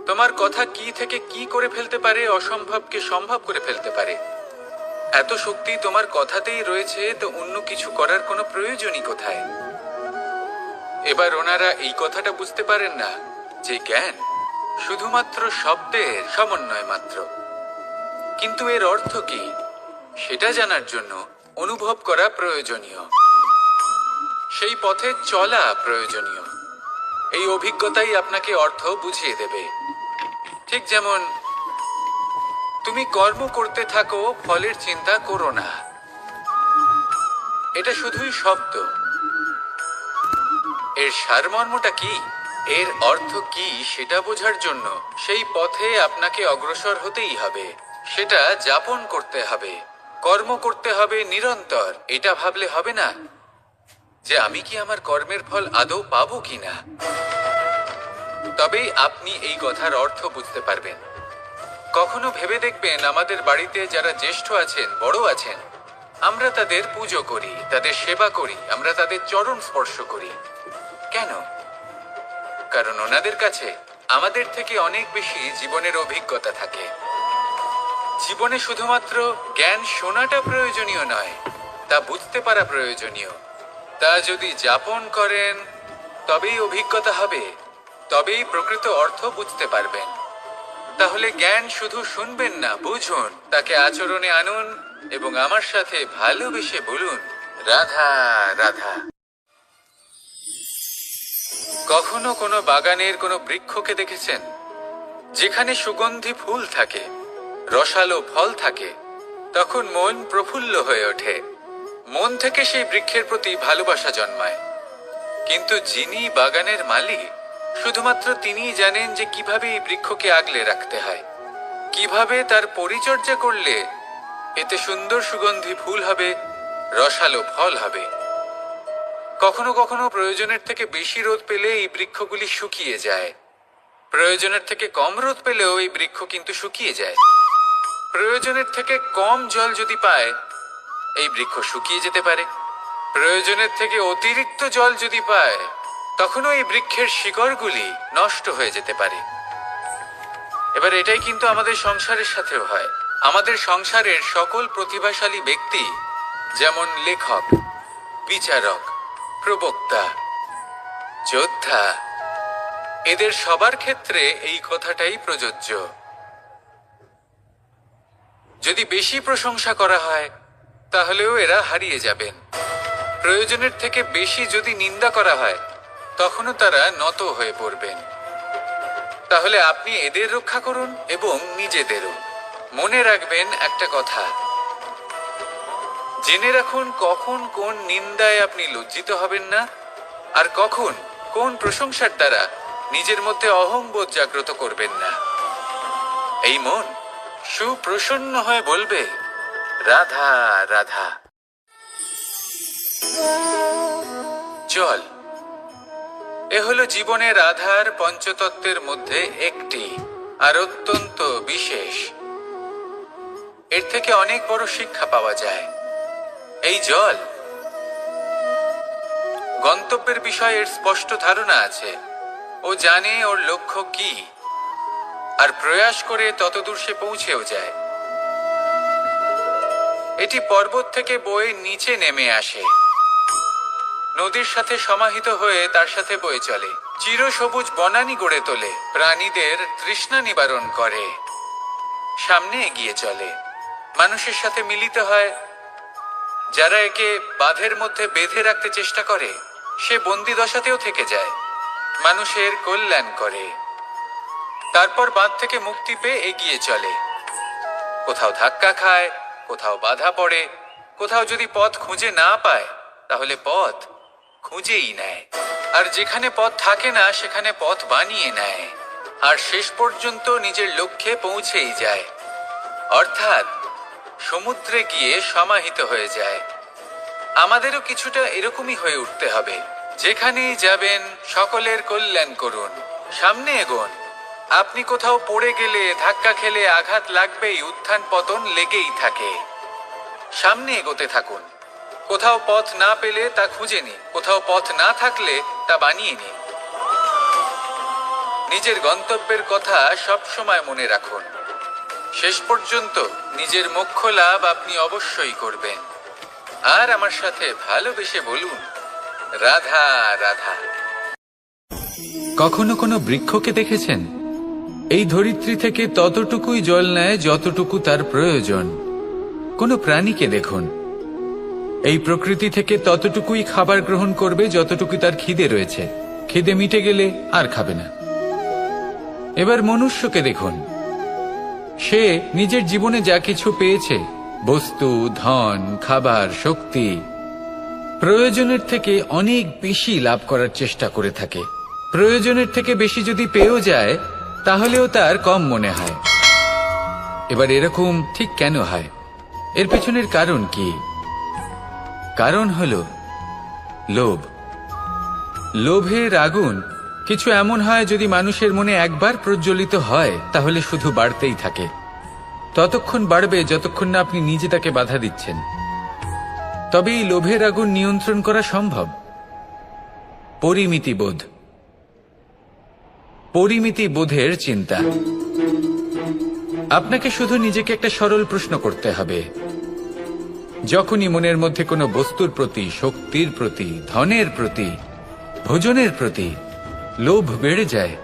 তোমার কথা কি থেকে কি করে ফেলতে পারে, অসম্ভবকে সম্ভব করে ফেলতে পারে। এত শক্তি তোমার কথাতেই রয়েছে, তো অন্য কিছু করার কোনো প্রয়োজনই কোথায়? এবার ওনারা এই কথাটা বুঝতে পারেন না যে জ্ঞান শুধুমাত্র শব্দের সমন্বয় মাত্র। কিন্তু এর অর্থ কি সেটা জানার জন্য অনুভব করা প্রয়োজনীয়, সেই পথে চলা প্রয়োজনীয়। এই অভিজ্ঞতাই আপনাকে অর্থ বুঝিয়ে দেবে। ঠিক যেমন তুমি কর্ম করতে থাকো, ফলের চিন্তা করো না, এটা শুধুই শব্দ। এর সারমর্মটা কি, এর অর্থ কি সেটা বোঝার জন্য সেই পথে আপনাকে অগ্রসর হতেই হবে, সেটা যাপন করতে হবে, কর্ম করতে হবে নিরন্তর। এটা ভাবলে হবে না যে আমি কি আমার কর্মের ফল আদৌ পাবো কিনা, তবেই আপনি এই কথার অর্থ বুঝতে পারবেন। কখনো ভেবে দেখবেন, আমাদের বাড়িতে যারা জ্যেষ্ঠ আছেন, বড় আছেন, আমরা তাদের পুজো করি, তাদের সেবা করি, আমরা তাদের চরণ স্পর্শ করি। কেন? কারণ ওনাদের কাছে আমাদের থেকে অনেক বেশি জীবনের অভিজ্ঞতা থাকে। জীবনে শুধুমাত্র জ্ঞান শোনাটা প্রয়োজনীয় নয়, তা বুঝতে পারা প্রয়োজনীয়। তা যদি যাপন করেন তবেই অভিজ্ঞতা হবে, তবেই প্রকৃত অর্থ বুঝতে পারবেন। তাহলে জ্ঞান শুধু শুনবেন না, বুঝুন, তাকে আচরণে আনুন এবং আমার সাথে ভালোবেসে বলুন, রাধা রাধা। কখনো কোনো বাগানের কোনো বৃক্ষকে দেখেছেন যেখানে সুগন্ধি ফুল থাকে, রসালো ফল থাকে? তখন মন প্রফুল্ল হয়ে ওঠে, মন থেকে সেই বৃক্ষের প্রতি ভালোবাসা জন্মায়। কিন্তু যিনি বাগানের মালিক, শুধুমাত্র তিনিই জানেন যে কিভাবে এই বৃক্ষকে আগলে রাখতে হয়, কিভাবে তার পরিচর্যা করলে এতে সুন্দর সুগন্ধি ফুল হবে, রসালো ফল হবে। কখনো কখনো প্রয়োজনের থেকে বেশি রোদ পেলে এই বৃক্ষগুলি শুকিয়ে যায়, প্রয়োজনের থেকে কম রোদ পেলেও এই বৃক্ষ কিন্তু শুকিয়ে যায়। প্রয়োজনের থেকে কম জল যদি পায়, এই বৃক্ষ শুকিয়ে যেতে পারে। প্রয়োজনের থেকে অতিরিক্ত জল যদি পায়, তখনও এই বৃক্ষের শিকড়গুলি নষ্ট হয়ে যেতে পারে। এবার এটাই কিন্তু আমাদের সংসারের সাথেও হয়। আমাদের সংসারের সকল প্রতিভাশালী ব্যক্তি, যেমন লেখক, বিচারক, প্রবক্তা, যোদ্ধা, এদের সবার ক্ষেত্রে এই কথাটাই প্রযোজ্য। যদি বেশি প্রশংসা করা হয় তাহলেও এরা হারিয়ে যাবেন। প্রয়োজনের থেকে বেশি যদি নিন্দা করা হয়, তখনও তারা নত হয়ে পড়বেন। তাহলে আপনি এদের রক্ষা করুন এবং নিজেদেরও। মনে রাখবেন একটা কথা, জেনে রাখুন কখন কোন নিন্দায় আপনি লজ্জিত হবেন না, আর কখন কোন প্রশংসার দ্বারা নিজের মধ্যে অহংবোধ জাগ্রত করবেন না। এই মন সুপ্রসন্ন হয়ে বলবে, রাধা রাধা। জল এ হলো জীবনের আধার পঞ্চতত্ত্বের মধ্যে একটি, আর অত্যন্ত বিশেষ। এর থেকে অনেক বড় শিক্ষা পাওয়া যায়। এই জল গন্তব্যের বিষয়ে এর স্পষ্ট ধারণা আছে। ও জানে ওর লক্ষ্য কি, আর প্রয়াস করে ততদূর সে পৌঁছেও যায়। এটি পর্বত থেকে বয়ে নিচে নেমে আসে, নদীর সাথে সমাহিত হয়ে তার সাথে বয়ে চলে, চিরসবুজ বনানী গড়ে তোলে, প্রাণীদের তৃষ্ণা নিবারণ করে, সামনে এগিয়ে চলে, মানুষের সাথে মিলিত হয়। যারা একে বাঁধের মধ্যে বেঁধে রাখতে চেষ্টা করে, সে বন্দি দশাতেও থেকে যায়, মানুষের কল্যাণ করে। তারপর বাঁধ থেকে মুক্তি পেয়ে এগিয়ে চলে, কোথাও ধাক্কা খায়, কোথাও বাধা পড়ে, কোথাও যদি পথ খুঁজে না পায় তাহলে পথ খুঁজেই নেয়, আর যেখানে পথ থাকে না সেখানে পথ বানিয়ে নেয়, আর শেষ পর্যন্ত নিজের লক্ষ্যে পৌঁছেই যায়, অর্থাৎ সমুদ্রে গিয়ে সমাহিত হয়ে যায়। আমাদেরও কিছুটা এরকমই হয়ে উঠতে হবে। যেখানেই যাবেন সকলের কল্যাণ করুন, সামনে এগোন। আপনি কোথাও পড়ে গেলে, ধাক্কা খেলে আঘাত লাগবেই, উত্থান পতন লেগেই থাকে। সামনে এগোতে থাকুন। কোথাও পথ না পেলে তা খুঁজে নিন, কোথাও পথ না থাকলে তা বানিয়ে নিন। নিজের গন্তব্যের কথা সব সময় মনে রাখুন। শেষ পর্যন্ত নিজের মোক্ষ লাভ আপনি অবশ্যই করবেন। আর আমার সাথে ভালোবেসে বলুন, রাধা রাধা। কখনো কোনো বৃক্ষকে দেখেছেন? এই ধরিত্রী থেকে ততটুকুই জল নেয় যতটুকু তার প্রয়োজন। কোনো প্রাণীকে দেখুন, এই প্রকৃতি থেকে ততটুকুই খাবার গ্রহণ করবে যতটুকু তার খিদে রয়েছে। খিদে মিটে গেলে আর খাবে না। এবার মনুষ্যকে দেখুন, সে নিজের জীবনে যা কিছু পেয়েছে, বস্তু, ধন, খাবার, শক্তি, প্রয়োজনের থেকে অনেক বেশি লাভ করার চেষ্টা করে থাকে। প্রয়োজনের থেকে বেশি যদি পেয়েও যায় তাহলেও তার কম মনে হয়। এবার এরকম ঠিক কেন হয়? এর পেছনের কারণ কি? কারণ হলো লোভ। লোভের আগুন কিছু এমন হয়, যদি মানুষের মনে একবার প্রজ্বলিত হয় তাহলে শুধু বাড়তেই থাকে। ততক্ষণ বাড়বে যতক্ষণ না আপনি নিজে তাকে বাধা দিচ্ছেন। তবে এই লোভের আগুন নিয়ন্ত্রণ করা সম্ভব। পরিমিতিবোধ, পরিমিতিবোধের চিন্তা। আপনাকে শুধু নিজেকে একটা সরল প্রশ্ন করতে হবে। যখনই মনের মধ্যে কোনো বস্তুর প্রতি, শক্তির প্রতি, ধনের প্রতি, ভোজনের প্রতি লোভ বেড়ে যায়,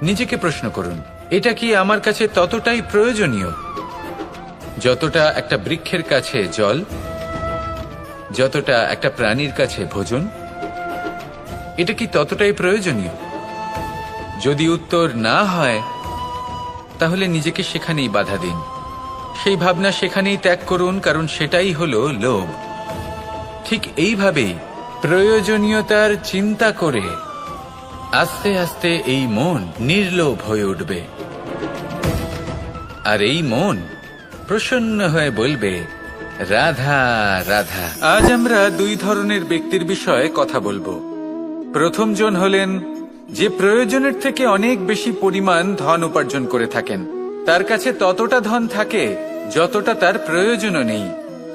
নিজেকে প্রশ্ন করুন, এটা কি আমার কাছে ততটাই প্রয়োজনীয় যতটা একটা বৃক্ষের কাছে জল, যতটা একটা প্রাণীর কাছে ভোজন? এটা কি ততটাই প্রয়োজনীয়? যদি উত্তর না হয় তাহলে নিজেকে সেখানেই বাধা দিন, সেই ভাবনা সেখানেই ত্যাগ করুন, কারণ সেটাই হলো লোভ। ঠিক এইভাবেই প্রয়োজনীয়তার চিন্তা করে আস্তে আস্তে এই মন নির্লোভ হয়ে উঠবে, আর এই মন প্রসন্ন হয়ে বলবে, রাধা রাধা। আজ আমরা দুই ধরনের ব্যক্তির বিষয়ে কথা বলবো। প্রথম জন হলেন যে প্রয়োজনের থেকে অনেক বেশি পরিমাণ ধন উপার্জন করে থাকেন। তার কাছে ততটা ধন থাকে যতটা তার প্রয়োজনও নেই,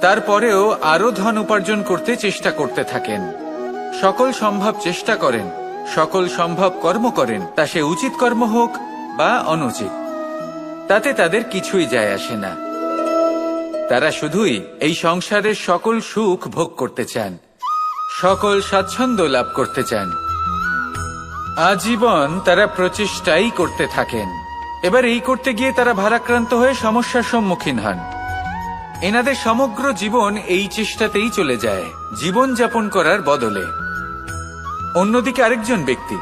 তারপরেও আরো ধন উপার্জন করতে চেষ্টা করতে থাকেন। সকল সম্ভব চেষ্টা করেন, সকল সম্ভব কর্ম করেন, তা সে উচিত কর্ম হোক বা অনুচিত, তাতে তাদের কিছুই যায় আসে না। তারা শুধুই এই সংসারের সকল সুখ ভোগ করতে চান, সকল স্বাচ্ছন্দ্য লাভ করতে চান। আজীবন তারা প্রচেষ্টাই করতে থাকেন। এবার এই করতে গিয়ে তারা ভারাক্রান্ত হয়ে সমস্যার সম্মুখীন হন। এনাদের সমগ্র জীবন এই চেষ্টাতেই চলে যায়, জীবন যাপন করার বদলে। অন্যদিকে আরেকজন ব্যক্তি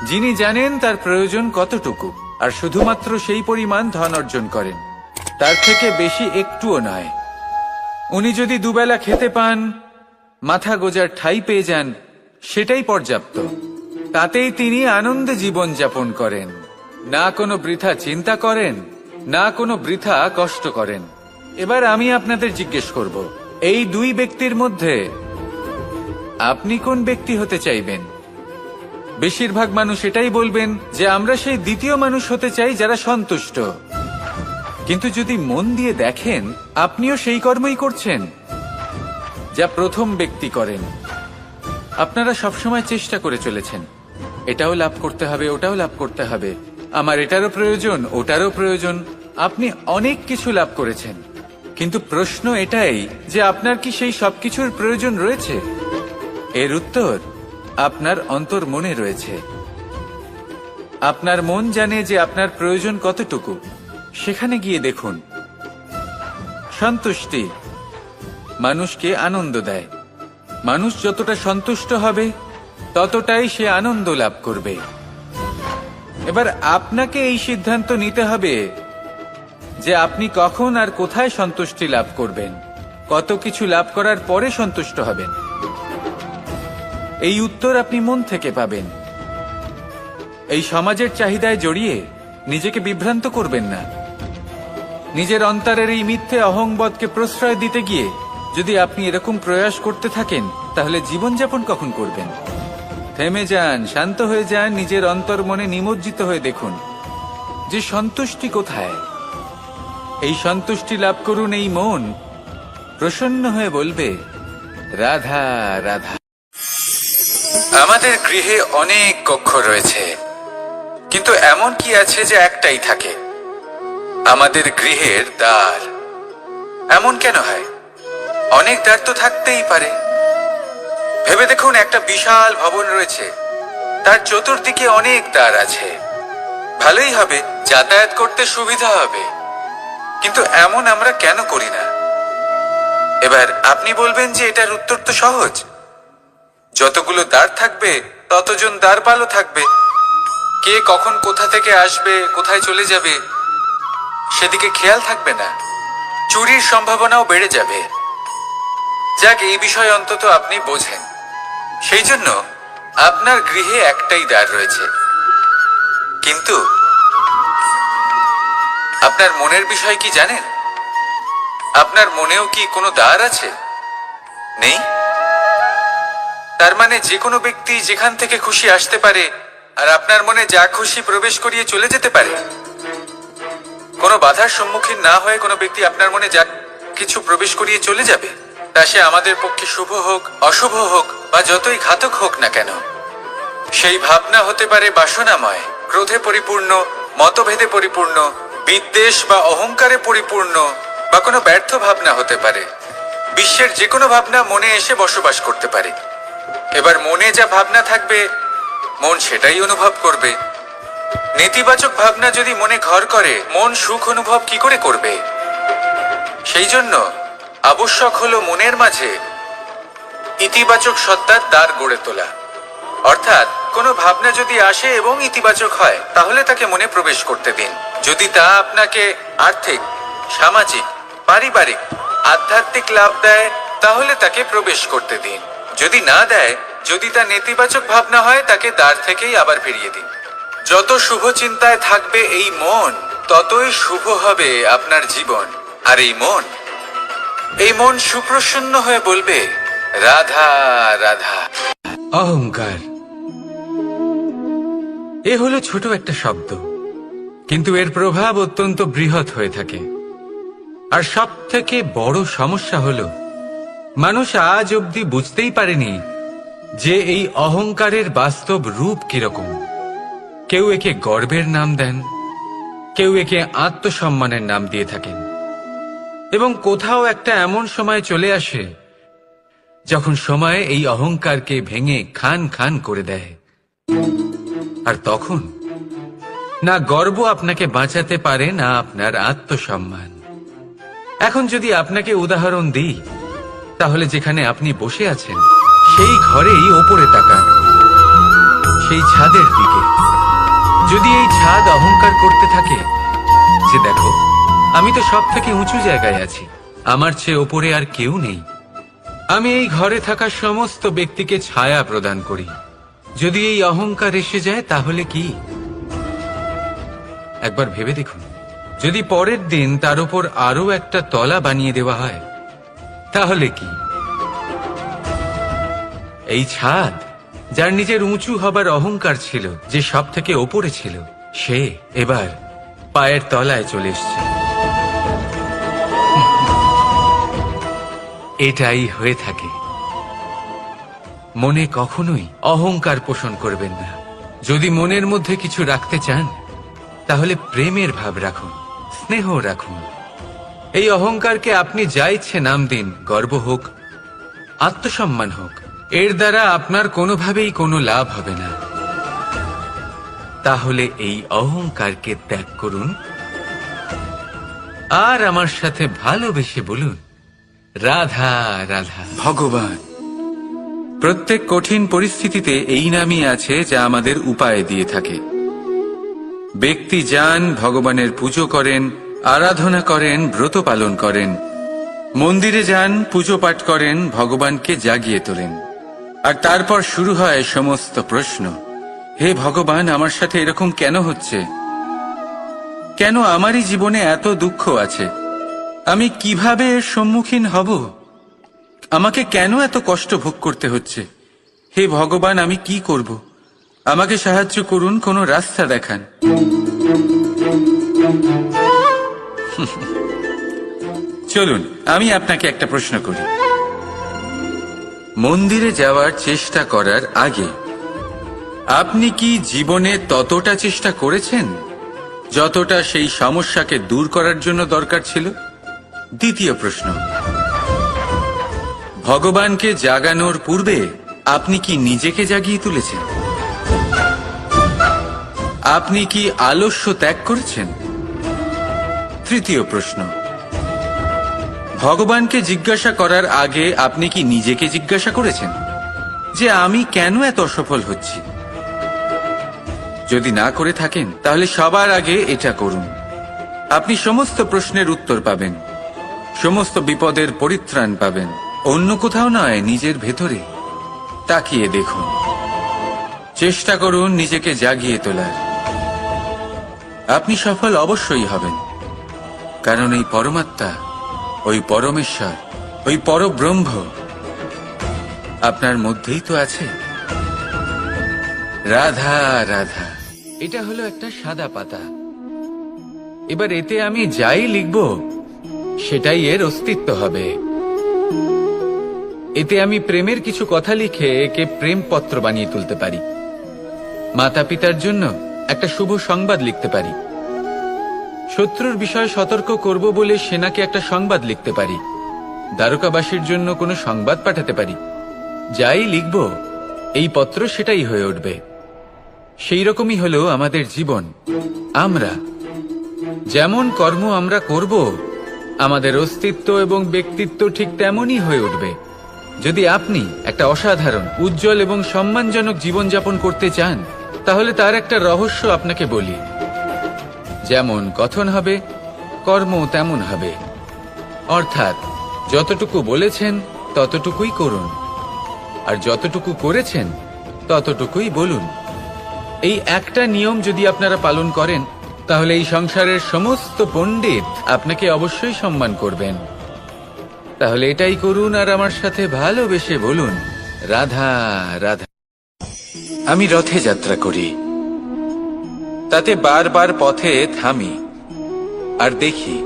যিনি জানেন তার প্রয়োজন কতটুকু আর শুধুমাত্র সেই পরিমাণ ধন অর্জন করেন, তার থেকে বেশি একটুও নয়। উনি যদি দুবেলা খেতে পান, মাথা গোজার ঠাঁই পেয়ে যান, সেটাই পর্যাপ্ত। তাতেই তিনি আনন্দে জীবন যাপন করেন, না কোনো বৃথা চিন্তা করেন, না কোনো বৃথা কষ্ট করেন। এবার আমি আপনাদের জিজ্ঞেস করব, এই দুই ব্যক্তির মধ্যে আপনি কোন ব্যক্তি হতে চাইবেন? বেশিরভাগ মানুষ এটাই বলবেন যে আমরা সেই দ্বিতীয় মানুষ হতে চাই যারা সন্তুষ্ট। কিন্তু যদি মন দিয়ে দেখেন, আপনিও সেই কর্মই করছেন যা প্রথম ব্যক্তি করেন। আপনারা সবসময় চেষ্টা করে চলেছেন, এটাও লাভ করতে হবে, ওটাও লাভ করতে হবে, আমার এটারও প্রয়োজন, ওটারও প্রয়োজন। আপনি অনেক কিছু লাভ করেছেন, কিন্তু প্রশ্ন এটাই যে আপনার কি সেই সবকিছুর প্রয়োজন রয়েছে? এর উত্তর আপনার অন্তর্মনে রয়েছে। আপনার মন জানে যে আপনার প্রয়োজন কতটুকু। সেখানে গিয়ে দেখুন। সন্তুষ্টি মানুষকে আনন্দ দেয়। মানুষ যতটা সন্তুষ্ট হবে ততটাই সে আনন্দ লাভ করবে। এবার আপনাকে এই সিদ্ধান্ত নিতে হবে যে আপনি কখন আর কোথায় সন্তুষ্টি লাভ করবেন, কত কিছু লাভ করার পরে সন্তুষ্ট হবেন। এই উত্তর আপনি মন থেকে পাবেন। এই সমাজের চাহিদায় জড়িয়ে নিজেকে বিভ্রান্ত করবেন না। নিজের অন্তরের এই মিথ্যে অহংবোধকে প্রশ্রয় দিতে গিয়ে যদি আপনি এরকম প্রয়াস করতে থাকেন, তাহলে জীবনযাপন কখন করবেন? থেমে যান, শান্ত হয়ে যান, নিজের অন্তর্মনে নিমজ্জিত হয়ে দেখুন যে সন্তুষ্টি কোথায়। এই সন্তুষ্টি লাভ করুন। এই মন প্রসন্ন হয়ে বলবে, রাধা রাধা। আমাদের গৃহে অনেক কক্ষ রয়েছে, কিন্তু এমন কি আছে যে একটাই থাকে? আমাদের গৃহের দ্বার। এমন কেন হয়? অনেক দ্বার তো থাকতেই পারে। ভেবে দেখুন, একটা বিশাল ভবন রয়েছে, তার চতুর্দিকে অনেক দ্বার আছে। ভালোই হবে, যাতায়াত করতে সুবিধা হবে, কিন্তু এমন আমরা কেন করি না? এবার আপনি বলবেন যে এটার উত্তর তো সহজ। যতগুলো দ্বার থাকবে ততজন দ্বারপালও থাকবে। কে কখন কোথা থেকে আসবে, কোথায় চলে যাবে সেদিকে খেয়াল থাকবে না। চুরির সম্ভাবনাও বেড়ে যাবে। যাক, এই বিষয়ে অন্তত আপনি বোঝেন। সেই জন্য আপনার গৃহে একটাই দ্বার রয়েছে। কিন্তু আপনার মনের বিষয় কি জানেন? আপনার মনেও কি কোনো দ্বার আছে? নেই? তার মানে যে কোনো ব্যক্তি যেখান থেকে খুশি আসতে পারে আর আপনার মনে যা খুশি প্রবেশ করিয়ে চলে যেতে পারে। কোনো বাধার সম্মুখীন না হয়ে কোনো ব্যক্তি আপনার মনে যা কিছু প্রবেশ করিয়ে চলে যাবে, তা সে আমাদের পক্ষে শুভ হোক, অশুভ হোক বা যতই ঘাতক হোক না কেন। সেই ভাবনা হতে পারে বাসনাময়, ক্রোধে পরিপূর্ণ, মতভেদে পরিপূর্ণ, বিদ্বেষ বা অহংকারে পরিপূর্ণ, বা কোনো ব্যর্থ ভাবনা হতে পারে। বিশ্বের যে কোনো ভাবনা মনে এসে বসবাস করতে পারে। এবার মনে যা ভাবনা থাকবে, মন সেটাই অনুভব করবে। নেতিবাচক ভাবনা যদি মনে ঘর করে, মন সুখ অনুভব কি করে করবে? সেই জন্য আবশ্যক হলো মনের মাঝে ইতিবাচক সত্তার দ্বার গড়ে তোলা। অর্থাৎ কোনো ভাবনা যদি আসে এবং ইতিবাচক হয়, তাহলে তাকে মনে প্রবেশ করতে দিন। যদি তা আপনাকে আর্থিক, সামাজিক, পারিবারিক, আধ্যাত্মিক লাভ দেয়, তাহলে তাকে প্রবেশ করতে দিন। যদি না দেয়, যদি তা নেতিবাচক ভাবনা হয়, তাকে দ্বার থেকেই আবার ফিরিয়ে দিন। যত শুভ চিন্তায় থাকবে এই মন, ততই শুভ হবে আপনার জীবন। আর এই মন সুপ্রসন্ন হয়ে বলবে, রাধা রাধা। অহংকার এ হলো ছোট একটা শব্দ, কিন্তু এর প্রভাব অত্যন্ত বৃহৎ হয়ে থাকে। আর সব থেকে বড় সমস্যা হলো, মানুষ আজ অবধি বুঝতেই পারেনি যে এই অহংকারের বাস্তব রূপ কিরকম। কেউ একে গর্বের নাম দেন, কেউ একে আত্মসম্মানের নাম দিয়ে থাকেন। এবং কোথাও একটা এমন সময় চলে আসে যখন সময় এই অহংকারকে ভেঙে খান খান করে দেয়। আর তখন না গর্ব আপনাকে বাঁচাতে পারে, না আপনার আত্মসম্মান। এখন যদি আপনাকে উদাহরণ দিই, তাহলে যেখানে আপনি বসে আছেন সেই ঘরেই ওপরে তাকান, সেই ছাদের দিকে। যদি এই ছাদ অহংকার করতে থাকে যে দেখো, আমি তো সব থেকে উঁচু জায়গায় আছি, আমার চেয়ে ওপরে আর কেউ নেই, আমি এই ঘরে থাকা সমস্ত ব্যক্তিকে ছায়া প্রদান করি, যদি এই অহংকার এসে যায় তাহলে কি? একবার ভেবে দেখুন, যদি পরের দিন তার উপর আরো একটা তলা বানিয়ে দেওয়া হয় তাহলে কি? এই ছাদ, যার নিজের উঁচু হবার অহংকার ছিল, যে সব থেকে ওপরে ছিল, সে এবার পায়ের তলায় চলে এসছে। এটাই হয়ে থাকে। মনে কখনোই অহংকার পোষণ করবেন না। যদি মনের মধ্যে কিছু রাখতে চান তাহলে প্রেমের ভাব রাখুন, স্নেহ রাখুন। এই অহংকারকে আপনি যা ইচ্ছে নাম দিন, গর্ব হোক, আত্মসম্মান হোক, এর দ্বারা আপনার কোনোভাবেই কোনো লাভ হবে না। তাহলে এই অহংকারকে ত্যাগ করুন আর আমার সাথে ভালোবেসে বলুন, রাধা রাধা। ভগবান, প্রত্যেক কঠিন পরিস্থিতিতে এই নামই আছে যা আমাদের উপায় দিয়ে থাকে। ব্যক্তি যান, ভগবানের পুজো করেন, আরাধনা করেন, ব্রত পালন করেন, মন্দিরে যান, পুজো পাঠ করেন, ভগবানকে জাগিয়ে তোলেন, আর তারপর শুরু হয় সমস্ত প্রশ্ন। হে ভগবান, আমার সাথে এরকম কেন হচ্ছে? কেন আমারই জীবনে এত দুঃখ আছে? আমি কিভাবে এর সম্মুখীন হব? আমাকে কেন এত কষ্ট ভোগ করতে হচ্ছে? হে ভগবান, আমি কি করব? আমাকে সাহায্য করুন, কোনো রাস্তা দেখান। চলুন, আমি আপনাকে একটা প্রশ্ন করি। মন্দিরে যাওয়ার চেষ্টা করার আগে আপনি কি জীবনে ততটা চেষ্টা করেছেন যতটা সেই সমস্যাকে দূর করার জন্য দরকার ছিল? দ্বিতীয় প্রশ্ন, ভগবানকে জাগানোর পূর্বে আপনি কি নিজেকে জাগিয়ে তুলেছেন? আপনি কি আলস্য ত্যাগ করেছেন? তৃতীয় প্রশ্ন, ভগবানকে জিজ্ঞাসা করার আগে আপনি কি নিজেকে জিজ্ঞাসা করেছেন যে আমি কেন এত অসফল হচ্ছি? যদি না করে থাকেন তাহলে সবার আগে এটা করুন। আপনি সমস্ত প্রশ্নের উত্তর পাবেন, সমস্ত বিপদের পরিত্রাণ পাবেন। অন্য কোথাও নয়, নিজের ভেতরে তাকিয়ে দেখুন। চেষ্টা করুন নিজেকে জাগিয়ে তোলার। আপনি সফল অবশ্যই হবেন, কারণ এই পরমাত্মা, ওই পরমেশ্বর, ওই পরব্রহ্ম আপনার মধ্যেই তো আছে। রাধা রাধা। এটা হলো একটা সাদা পাতা। এবার এতে আমি যাই লিখব সেটাই এর অস্তিত্ব হবে। এতে আমি প্রেমের কিছু কথা লিখে একে প্রেমপত্র বানিয়ে তুলতে পারি। মাতা পিতার জন্য একটা শুভ সংবাদ লিখতে পারি। শত্রুর বিষয়ে সতর্ক করব বলে সেনাকে একটা সংবাদ লিখতে পারি। দ্বারকাবাসীর জন্য কোনো সংবাদ পাঠাতে পারি। যাই লিখব এই পত্র সেটাই হয়ে উঠবে। সেই রকমই হলো আমাদের জীবন। আমরা যেমন কর্ম আমরা করব, আমাদের অস্তিত্ব এবং ব্যক্তিত্ব ঠিক তেমনই হয়ে উঠবে। যদি আপনি একটা অসাধারণ, উজ্জ্বল এবং সম্মানজনক জীবনযাপন করতে চান, তাহলে তার একটা রহস্য আপনাকে বলি। যেমন কথন হবে, কর্ম তেমন হবে। অর্থাৎ যতটুকু বলেছেন ততটুকুই করুন, আর যতটুকু করেছেন ততটুকুই বলুন। এই একটা নিয়ম যদি আপনারা পালন করেন, তাহলে এই সংসারের সমস্ত পণ্ডিত আপনাকে অবশ্যই সম্মান করবেন। তাহলে এটাই করুন আর আমার সাথে ভালোবেসে বলুন, রাধা রাধা। আমি রথে যাত্রা করি, তাতে বারবার পথে থামি আর দেখি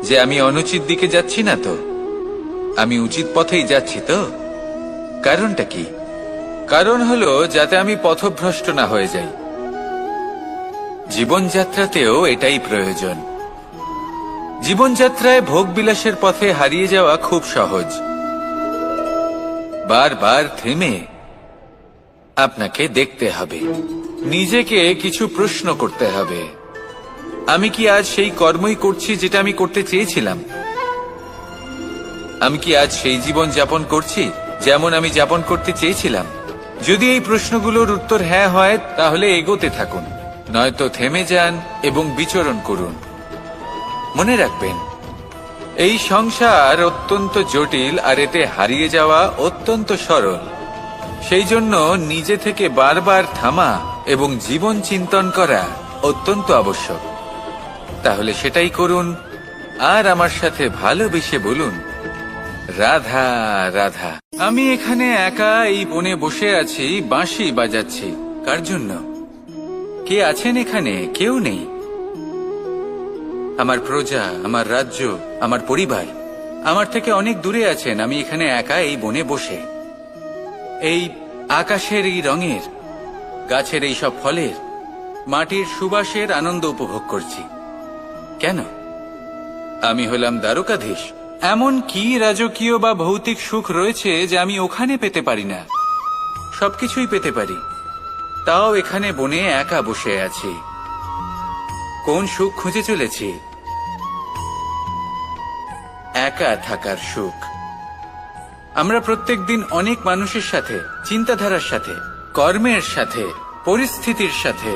যে আমি অনুচিত দিকে যাচ্ছি না তো, আমি উচিত পথেই যাচ্ছি তো। কারণটা কি? কারণ হলো যাতে আমি পথভ্রষ্ট না হয়ে যাই। জীবনযাত্রাতেও এটাই প্রয়োজন। জীবনযাত্রায় ভোগ বিলাসের পথে হারিয়ে যাওয়া খুব সহজ। বারবার থেমে আপনাকে দেখতে হবে, নিজেকে কিছু প্রশ্ন করতে হবে। আমি কি আজ সেই কর্মই করছি যেটা আমি করতে চেয়েছিলাম? আমি কি আজ সেই জীবন যাপন করছি যেমন আমি যাপন করতে চেয়েছিলাম? যদি এই প্রশ্নগুলোর উত্তর হ্যাঁ হয়, তাহলে এগোতে থাকুন। নয়তো থেমে যান এবং বিচরণ করুন। মনে রাখবেন, এই সংসার অত্যন্ত জটিল আর এতে হারিয়ে যাওয়া অত্যন্ত সরল। সেই জন্য নিজে থেকে বারবার থামা এবং জীবন চিন্তন করা অত্যন্ত আবশ্যক। তাহলে সেটাই করুন আর আমার সাথে ভালোবেসে বলুন, রাধা রাধা। আমি এখানে একা এই বনে বসে আছি, বাঁশি বাজাচ্ছি। কার জন্য? কে আছেন এখানে? কেউ নেই। আমার প্রজা, আমার রাজ্য, আমার পরিবার আমার থেকে অনেক দূরে আছেন। আমি এখানে একা এই বনে বসে এই আকাশের এই রঙের, গাছের এই সব ফলের, মাটির সুবাসের আনন্দ উপভোগ করছি। কেন? আমি হলাম দ্বারকাধীশ। এমন কি রাজকীয় বা ভৌতিক সুখ রয়েছে যে আমি ওখানে পেতে পারি না? সবকিছুই পেতে পারি, তাও এখানে বনে একা বসে আছি। কোন সুখ খুঁজে চলেছি? একা থাকার সুখ। আমরা প্রত্যেকদিন অনেক মানুষের সাথে, চিন্তাধারার সাথে, কর্মের সাথে, পরিস্থিতির সাথে,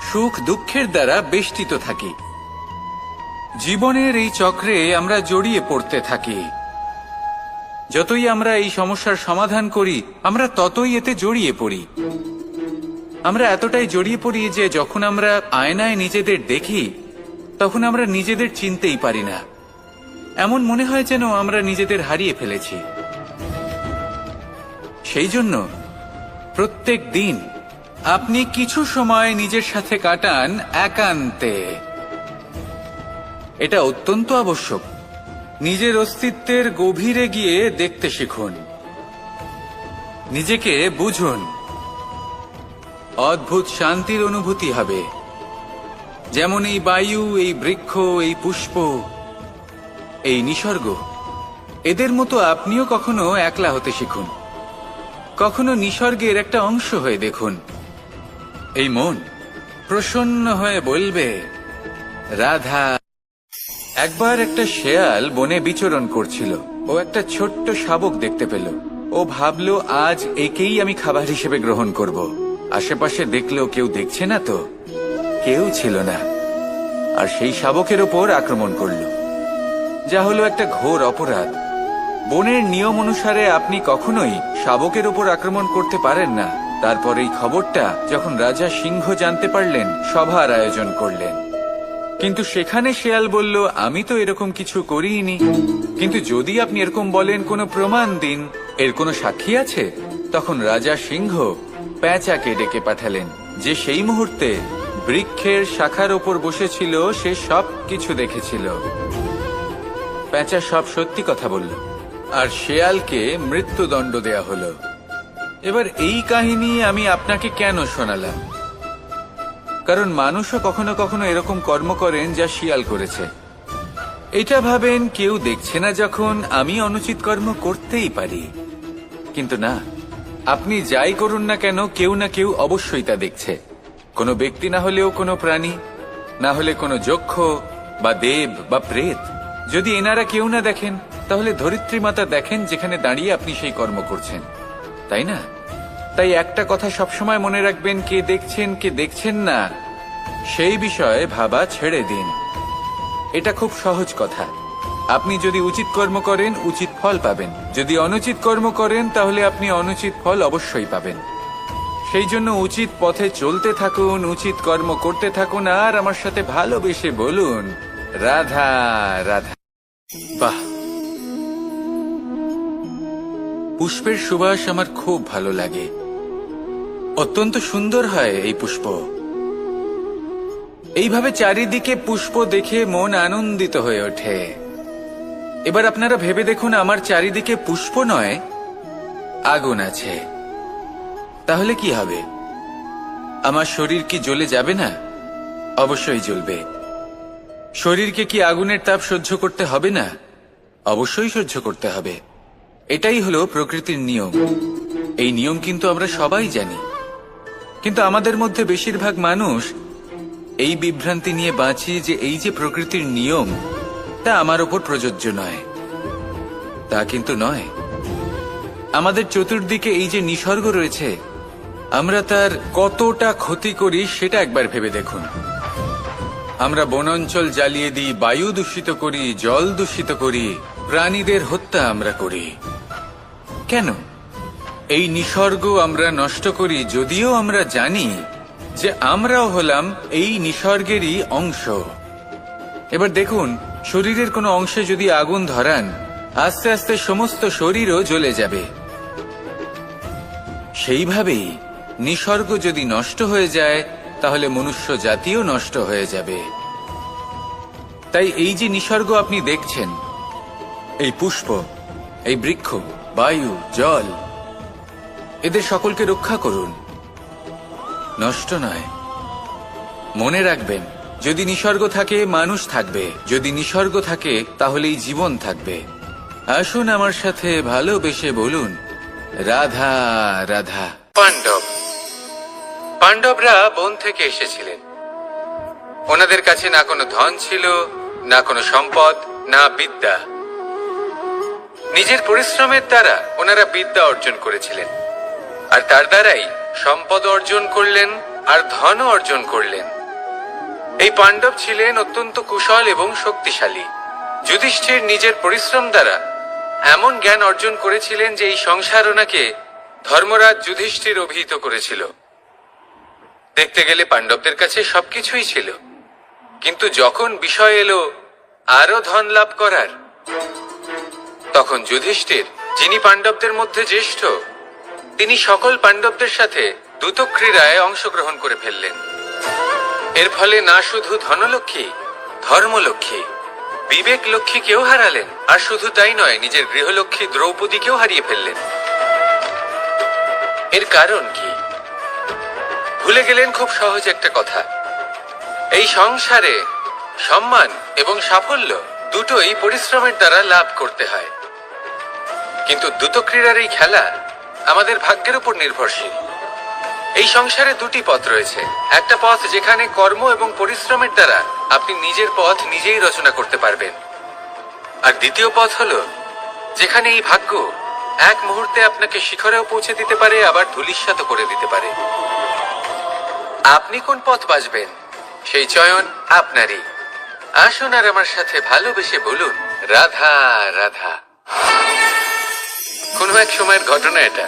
সুখ দুঃখের দ্বারা বেষ্টিত থাকি। জীবনের এই চক্রে আমরা জড়িয়ে পড়তে থাকি। যতই আমরা এই সমস্যার সমাধান করি, আমরা ততই এতে জড়িয়ে পড়ি। আমরা এতটাই জড়িয়ে পড়ি যে যখন আমরা আয়নায় নিজেদের দেখি, তখন আমরা নিজেদের চিনতেই পারি না। এমন মনে হয় যেন আমরা নিজেদের হারিয়ে ফেলেছি। সেই জন্য প্রত্যেক দিন আপনি কিছু সময় নিজের সাথে কাটান একান্তে। এটা অত্যন্ত আবশ্যক। নিজের অস্তিত্বের গভীরে গিয়ে দেখতে শিখুন, নিজেকে বুঝুন। অদ্ভুত শান্তির অনুভূতি হবে। যেমন এই বায়ু, এই বৃক্ষ, এই পুষ্প, এই নিসর্গ, এদের মতো আপনিও কখনো একলা হতে শিখুন। কখনো নিসর্গের একটা অংশ হয়ে দেখুন। এই মন প্রসন্ন হয়ে বলবে, রাধা। একবার একটা শেয়াল বনে বিচরণ করছিল। ও একটা ছোট্ট শাবক দেখতে পেল। ও ভাবলো, আজ একেই আমি খাবার হিসেবে গ্রহণ করব। আশেপাশে দেখলো, কেউ দেখছে না তো? কেউ ছিল না। আর সেই শাবকের ওপর আক্রমণ করলো, যা হলো একটা ঘোর অপরাধ। বনের নিয়ম অনুসারে আপনি কখনোই শাবকের ওপর আক্রমণ করতে পারেন না। তারপর এই খবরটা যখন রাজা সিংহ জানতে পারলেন, সভার আয়োজন করলেন। কিন্তু সেখানে শেয়াল বলল, আমি তো এরকম কিছু করিনি। কিন্তু যদি আপনি এরকম বলেন, কোনো প্রমাণ দিন, এর কোনো সাক্ষী আছে? তখন রাজা সিংহ পেঁচাকে ডেকে পাঠালেন, যে সেই মুহূর্তে বৃক্ষের শাখার ওপর বসেছিল। সে সব কিছু দেখেছিল। পেঁচা সব সত্যি কথা বলল, আর শেয়ালকে মৃত্যুদণ্ড দেয়া হলো। এবার এই কাহিনী আমি আপনাকে কেন শোনালাম? কারণ মানুষও কখনো কখনো এরকম কর্ম করেন যা শিয়াল করেছে। এটা ভাবেন, কেউ দেখছে না যখন, আমি অনুচিত কর্ম করতেই পারি। কিন্তু না, আপনি যাই করুন না কেন, কেউ না কেউ অবশ্যই তা দেখছে। কোনো ব্যক্তি না হলেও কোনো প্রাণী, না হলে কোনো যক্ষ বা দেব বা প্রেত। যদি এনারা কেউ না দেখেন, তাহলে ধরিত্রী মাতা দেখেন, যেখানে দাঁড়িয়ে আপনি সেই কর্ম করছেন, তাই না? তাই একটা কথা সবসময় মনে রাখবেন, কে দেখছেন কে দেখছেন না সেই বিষয়ে ভাবা ছেড়ে দিন। এটা খুব সহজ কথা। আপনি যদি উচিত কর্ম করেন, উচিত ফল পাবেন। যদি অনুচিত কর্ম করেন, তাহলে আপনি অনুচিত ফল অবশ্যই পাবেন। সেই জন্য উচিত পথে চলতে থাকুন, উচিত কর্ম করতে থাকুন, আর আমার সাথে ভালোবেসে বলুন, রাধা রাধা। বাহ, পুষ্পের সুবাস আমার খুব ভালো লাগে। অত্যন্ত সুন্দর হয় এই পুষ্প। এইভাবে চারিদিকে পুষ্প দেখে মন আনন্দিত হয়ে ওঠে। এবার আপনারা ভেবে দেখুন, আমার চারিদিকে পুষ্প নয়, আগুন আছে। তাহলে কি হবে? আমার শরীর কি জ্বলে যাবে না? অবশ্যই জ্বলবে। শরীরকে কি আগুনের তাপ সহ্য করতে হবে না? অবশ্যই সহ্য করতে হবে। এটাই হলো প্রকৃতির নিয়ম। এই নিয়ম কিন্তু আমরা সবাই জানি, কিন্তু আমাদের মধ্যে বেশিরভাগ মানুষ এই বিভ্রান্তি নিয়ে বাঁচি যে এই যে প্রকৃতির নিয়ম, তা আমার ওপর প্রযোজ্য নয়। তা কিন্তু নয়। আমাদের চতুর্দিকে এই যে নিসর্গ রয়েছে, আমরা তার কতটা ক্ষতি করি সেটা একবার ভেবে দেখুন। আমরা বনাঞ্চল জ্বালিয়ে দিই, বায়ু দূষিত করি, জল দূষিত করি, প্রাণীদের হত্যা আমরা করি। কেন? এই নিসর্গ আমরা নষ্ট করি, যদিও আমরা জানি যে আমরাও হলাম এই নিসর্গেরই অংশ। এবার দেখুন, শরীরের কোনো অংশে যদি আগুন ধরান, আস্তে আস্তে সমস্ত শরীরও জ্বলে যাবে। সেইভাবেই নিসর্গ যদি নষ্ট হয়ে যায়, তাহলে মনুষ্য জাতিও নষ্ট হয়ে যাবে। তাই এই যে নিসর্গ আপনি দেখছেন, এই পুষ্প, এই বৃক্ষ, বায়ু, জল, এদের সকলকে রক্ষা করুন, নষ্ট নয়। মনে রাখবেন, যদি নিসর্গ থাকে মানুষ থাকবে, যদি নিসর্গ থাকে তাহলেই জীবন থাকবে। আসুন আমার সাথে ভালোবেসে বলুন, রাধা রাধা। পাণ্ডবরা বন থেকে এসেছিলেন। ওনাদের কাছে না কোনো ধন ছিল, না কোনো সম্পদ, না বিদ্যা। নিজের পরিশ্রমের দ্বারা ওনারা বিদ্যা অর্জন করেছিলেন, আর তার দ্বারাই সম্পদ অর্জন করলেন আর ধনও অর্জন করলেন। এই পাণ্ডব ছিলেন অত্যন্ত কুশল এবং শক্তিশালী। যুধিষ্ঠির নিজের পরিশ্রম দ্বারা এমন জ্ঞান অর্জন করেছিলেন যে এই সংসার ওনাকে ধর্মরাজ যুধিষ্ঠির অভিহিত করেছিল। দেখতে গেলে পাণ্ডবদের কাছে সবকিছুই ছিল, কিন্তু যখন বিষয় এলো আরো ধন লাভ করার, তখন যুধিষ্ঠির, যিনি পাণ্ডবদের মধ্যে জ্যেষ্ঠ, তিনি সকল পাণ্ডবদের সাথে দ্যুতক্রীড়ায় অংশগ্রহণ করে ফেললেন। এর ফলে না শুধু ধনলক্ষ্মী, ধর্মলক্ষ্মী, বিবেক লক্ষ্মীকেও হারালেন, আর শুধু তাই নয়, নিজের গৃহলক্ষ্মী দ্রৌপদীকেও হারিয়ে ফেললেন। এর কারণ কি? ভুলে গেলেন খুব সহজ একটা কথা, এই সংসারে সম্মান এবং সাফল্য দুটোই পরিশ্রমের দ্বারা লাভ করতে হয়। কিন্তু দ্রুতক্রীড়ার এই খেলা আমাদের ভাগ্যের উপর নির্ভরশীল। এই সংসারে দুটি পথ রয়েছে। একটা পথ যেখানে কর্ম এবং পরিশ্রমের দ্বারা আপনি নিজের পথ নিজেই রচনা করতে পারবেন, আর দ্বিতীয় পথ হলো যেখানে এই ভাগ্য এক মুহূর্তে আপনাকে শিখরেও পৌঁছে দিতে পারে, আবার ধূলিসাৎ করে দিতে পারে। আপনি কোন পথ বাছবেন, সেই চয়ন আপনারই। আসুন আর আমার সাথে ভালোবেসে বলুন, রাধা রাধা। কোনো এক সময়ের ঘটনা এটা।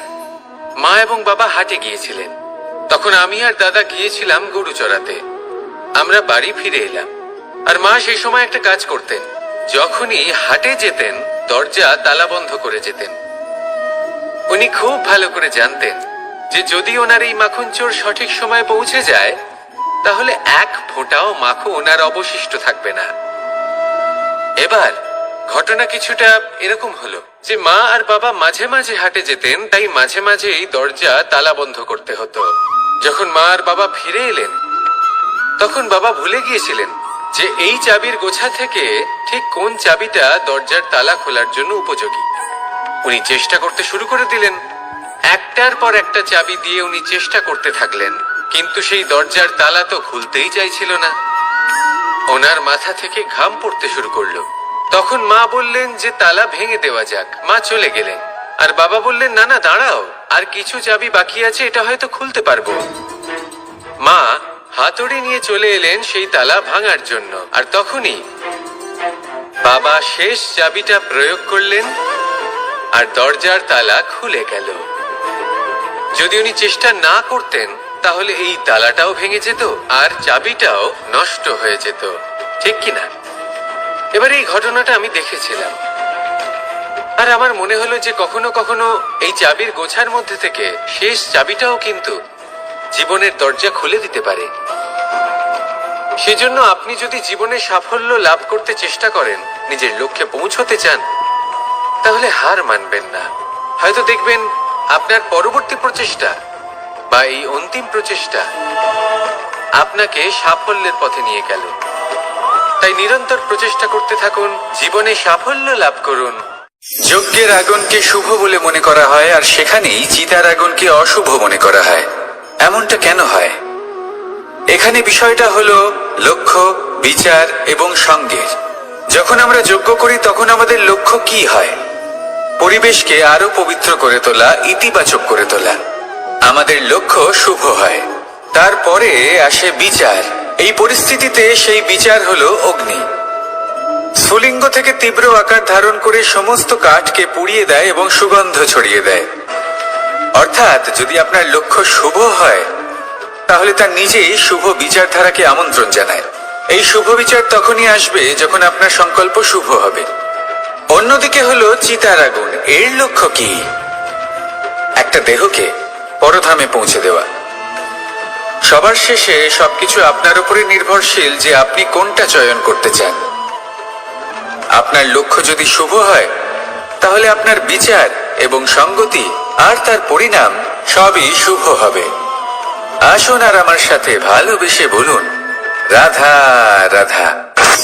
মা এবং বাবা হাটে গিয়েছিলেন, তখন আমি আর দাদা গিয়েছিলাম গরু চড়াতে। আমরা বাড়ি ফিরে এলাম, আর মা সেই সময় একটা কাজ করতেন। যখনই হাটে যেতেন, দরজা তালা বন্ধ করে যেতেন। উনি খুব ভালো করে জানতেন যে যদি ওনার এই মাখন চোর সঠিক সময়ে পৌঁছে যায়, তাহলে এক ফোঁটাও মাখন ওনার অবশিষ্ট থাকবে না। এবার ঘটনা কিছুটা এরকম হলো যে মা আর বাবা মাঝে মাঝে হাটে যেতেন, তাই মাঝে মাঝে এই দরজা তালা বন্ধ করতে হতো। যখন মা আর বাবা ফিরে এলেন, তখন বাবা ভুলে গিয়েছিলেন যে এই চাবির গোছা থেকে ঠিক কোন চাবিটা দরজার তালা খোলার জন্য উপযোগী। উনি চেষ্টা করতে শুরু করে দিলেন। একটার পর একটা চাবি দিয়ে উনি চেষ্টা করতে থাকলেন, কিন্তু সেই দরজার তালা তো খুলতেই চাইছিল না। ওনার মাথা থেকে ঘাম পড়তে শুরু করলো। তখন মা বললেন যে তালা ভেঙে দেওয়া যাক। মা চলে গেলেন, আর বাবা বললেন, না না দাঁড়াও, আর কিছু চাবি বাকি আছে, এটা হয়তো খুলতে পারবো। মা হাতুড়ি নিয়ে চলে এলেন সেই তালা ভাঙার জন্য, আর তখনই বাবা শেষ চাবিটা প্রয়োগ করলেন, আর দরজার তালা খুলে গেল। যদি উনি চেষ্টা না করতেন, তাহলে এই তালাটাও ভেঙে যেত আর চাবিটাও নষ্ট হয়ে যেত, ঠিক কিনা? এবার এই ঘটনাটা আমি দেখেছিলাম, আর আমার মনে হলো যে কখনো কখনো এই চাবির গোছার মধ্যে থেকে শেষ চাবিটাও কিন্তু জীবনের দরজা খুলে দিতে পারে। সেজন্য আপনি যদি জীবনে সাফল্য লাভ করতে চেষ্টা করেন, নিজের লক্ষ্যে পৌঁছতে চান, তাহলে হার মানবেন না। হয়তো দেখবেন আপনার পরবর্তী প্রচেষ্টা বা এই অন্তিম প্রচেষ্টা আপনাকে সাফল্যের পথে নিয়ে গেল। তাই নিরন্তর প্রচেষ্টা করতে থাকুন, জীবনে সাফল্য লাভ করুন। যজ্ঞের আগুনকে শুভ বলে মনে করা হয়, আর সেখানেই চিতার আগুনকে অশুভ মনে করা হয়। এমনটা কেন হয়? এখানে বিষয়টা হলো লক্ষ্য, বিচার এবং সঙ্গের। যখন আমরা যজ্ঞ করি, তখন আমাদের লক্ষ্য কি হয়? পরিবেশকে আরো পবিত্র করে তোলা, ইতিবাচক করে তোলা। আমাদের লক্ষ্য শুভ হয়, তারপরে আসে বিচার। এই পরিস্থিতিতে সেই বিচার হলো অগ্নি। স্ফুলিঙ্গ থেকে তীব্র আকার ধারণ করে সমস্ত কাঠকে পুড়িয়ে দেয় এবং সুগন্ধ ছড়িয়ে দেয়। অর্থাৎ যদি আপনার লক্ষ্য শুভ হয় তাহলে তা নিজেই শুভ বিচারধারাকে আমন্ত্রণ জানায়। এই শুভ বিচার তখনই আসবে যখন আপনার সংকল্প শুভ হবে। অন্যদিকে হলো চিতার আগুন। এর লক্ষ্য কি? একটা দেহকে পরধামে পৌঁছে দেওয়া। সবার শেষে সবকিছু আপনার উপরে নির্ভরশীল যে আপনি কোনটা চয়ন করতে চান। আপনার লক্ষ্য যদি শুভ হয় তাহলে আপনার বিচার এবং সঙ্গতি আর তার পরিণাম সবই শুভ হবে। আসুন আর আমার সাথে ভালোবেসে বলুন, রাধা রাধা।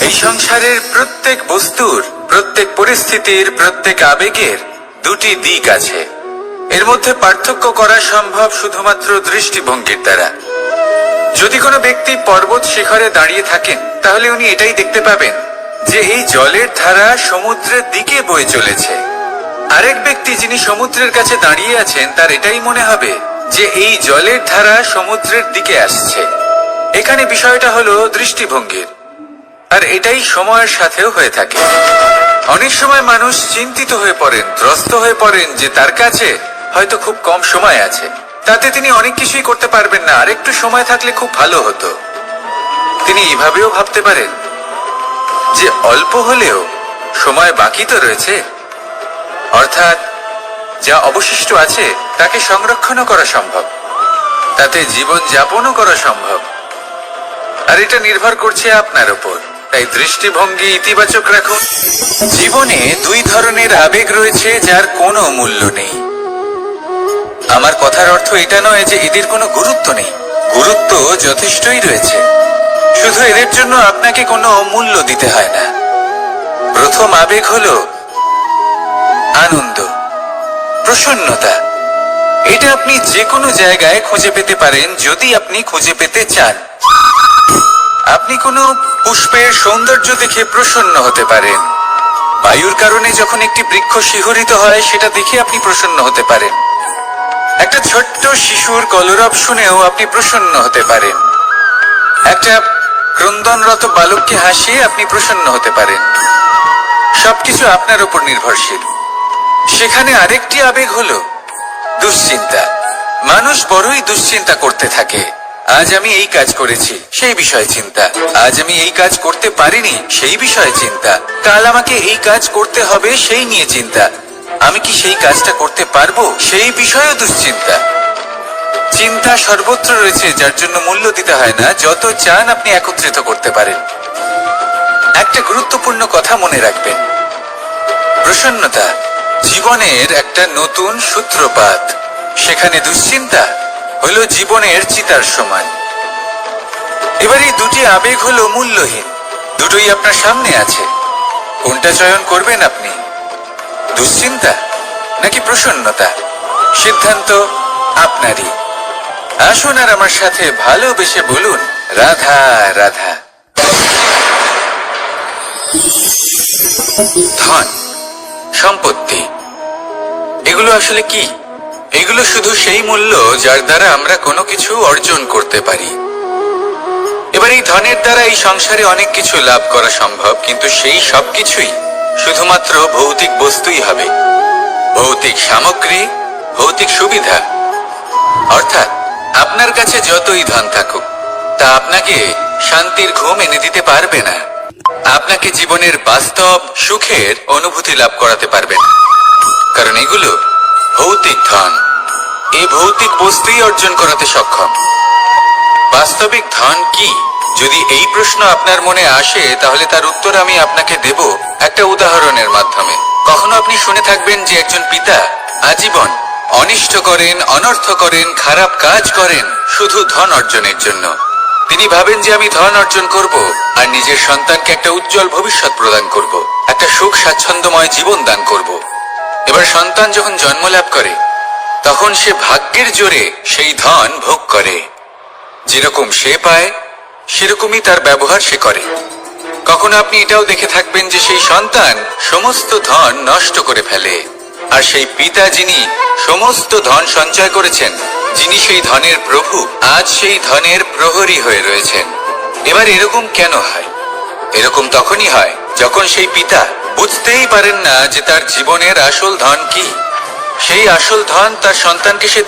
এই সংসারের প্রত্যেক বস্তুর, প্রত্যেক পরিস্থিতির, প্রত্যেক আবেগের দুটি দিক আছে। এর মধ্যে পার্থক্য করা সম্ভব শুধুমাত্র দৃষ্টিভঙ্গির দ্বারা। যদি কোনো ব্যক্তি পর্বত শিখরে দাঁড়িয়ে থাকেন তাহলে উনি এটাই দেখতে পাবেন যে এই জলের ধারা সমুদ্রের দিকে বয়ে চলেছে। আরেক ব্যক্তি যিনি সমুদ্রের কাছে দাঁড়িয়ে আছেন তার এটাই মনে হবে যে এই জলের ধারা সমুদ্রের দিকে আসছে। এখানে বিষয়টা হলো দৃষ্টিভঙ্গির, আর এটাই সময়ের সাথেও হয়ে থাকে। অনেক সময় মানুষ চিন্তিত হয়ে পড়েন, ত্রস্ত হয়ে পড়েন যে তার কাছে হয়তো খুব কম সময় আছে, তাতে তিনি অনেক কিছুই করতে পারবেন না, আর একটু সময় থাকলে খুব ভালো হতো। তিনি এইভাবেও ভাবতে পারেন যে অল্প হলেও সময় বাকি তো রয়েছে, অর্থাৎ যা অবশিষ্ট আছে তাকে সংরক্ষণও করা সম্ভব, তাতে জীবন যাপনও করা সম্ভব। আর এটা নির্ভর করছে আপনার উপর। তাই দৃষ্টিভঙ্গি ইতিবাচক রাখুন। জীবনে দুই ধরনের আবেগ রয়েছে যার কোনো মূল্য নেই। আমার কথার অর্থ এটা নয় যে এদের কোনো গুরুত্ব নেই, গুরুত্ব যথেষ্টই রয়েছে, শুধু এদের জন্য আপনাকে কোনো মূল্য দিতে হয় না। প্রথম আবেগ হলো আনন্দ, প্রসন্নতা। এটা আপনি যে কোনো জায়গায় খুঁজে পেতে পারেন যদি আপনি খুঁজে পেতে চান। আপনি কোনো পুষ্পের সৌন্দর্য দেখে প্রসন্ন হতে পারেন। বায়ুর কারণে যখন একটি বৃক্ষ শিহরিত হয় সেটা দেখে আপনি প্রসন্ন হতে পারেন। একটা ছোট্ট শিশুর কলরব শুনেও আপনি প্রসন্ন হতে পারেন। একটা ক্রন্দনরত বালককে হাসিয়ে আপনি প্রসন্ন হতে পারেন। সবকিছু আপনার উপর নির্ভরশীল। সেখানে আরেকটি আবেগ হলো দুশ্চিন্তা। মানুষ বড়ই দুশ্চিন্তা করতে থাকে। আজ আমি এই কাজ করেছি, সেই বিষয়ে চিন্তা। আজ আমি এই কাজ করতে পারিনি, সেই বিষয়ে চিন্তা। কাল আমাকে এই কাজ করতে হবে, সেই নিয়ে চিন্তা। আমি কি সেই কাজটা করতে পারবো, সেই বিষয়েও দুশ্চিন্তা। চিন্তা সর্বত্র রয়েছে, যার জন্য মূল্য দিতে হয় না। যত চান আপনি একত্রিত করতে পারেন। একটা গুরুত্বপূর্ণ কথা মনে রাখবেন, প্রসন্নতা জীবনের একটা নতুন সূত্রপাত। সেখানে দুশ্চিন্তা হলো জীবনের চিতার সমান। এবার এই দুটি আবেগ হলো মূল্যহীন, দুটোই আপনার সামনে আছে। কোনটা চয়ন করবেন আপনি, দুশ্চিন্তা নাকি প্রসন্নতা? সিদ্ধান্ত আপনারই। আসুন আর আমার সাথে ভালোবেসে বলুন, রাধা রাধা। ধন, সম্পত্তি, এগুলো আসলে কি? এগুলো শুধু সেই মূল্য যার দ্বারা আমরা কোনো কিছু অর্জন করতে পারি। এবার এই ধনের দ্বারা এই সংসারে অনেক কিছু লাভ করা সম্ভব, কিন্তু সেই সব কিছুই শুধুমাত্র ভৌতিক বস্তুই হবে, ভৌতিক সামগ্রী, ভৌতিক সুবিধা। অর্থাৎ আপনার কাছে যতই ধন থাকুক তা আপনাকে শান্তির ঘুম এনে দিতে পারবে না, আপনাকে জীবনের বাস্তব সুখের অনুভূতি লাভ করাতে পারবে না, কারণ এগুলো ভৌতিক ধন। এই ভৌতিক বস্তুই অর্জন করাতে সক্ষম। বাস্তবিক ধন কি? যদি এই প্রশ্ন আপনার মনে আসে তাহলে তার উত্তর আমি আপনাকে দেব একটা উদাহরণের মাধ্যমে। কখনো আপনি শুনে থাকবেন যে একজন পিতা আজীবন অনিষ্ট করেন, অনর্থ করেন, খারাপ কাজ করেন শুধু ধন অর্জনের জন্য। তিনি ভাবেন যে আমি ধন অর্জন করব আর নিজের সন্তানকে একটা উজ্জ্বল ভবিষ্যৎ প্রদান করব, একটা সুখ স্বাচ্ছন্দ্যময় জীবন দান করব। এবার সন্তান যখন জন্ম লাভ করে তখন সে ভাগ্যের জোরে সেই ধন ভোগ করে। যেরকম সে পায় সেরকমই তার ব্যবহার সে করে। কখনো আপনি এটাও দেখে থাকবেন যে সেই সন্তান সমস্ত ধন নষ্ট করে ফেলে, আর সেই পিতা যিনি সমস্ত ধন সঞ্চয় করেছেন যিনি সেই ধনের প্রভু আজ সেই ধনের প্রহরী হয়ে রয়েছেন। এবার এরকম কেন হয়? এরকম তখনই হয় যখন সেই পিতা বুঝতেই পারেন না যে তার জীবনের আসল ধন কি। সেই আসল ধন তার সন্তানকে সে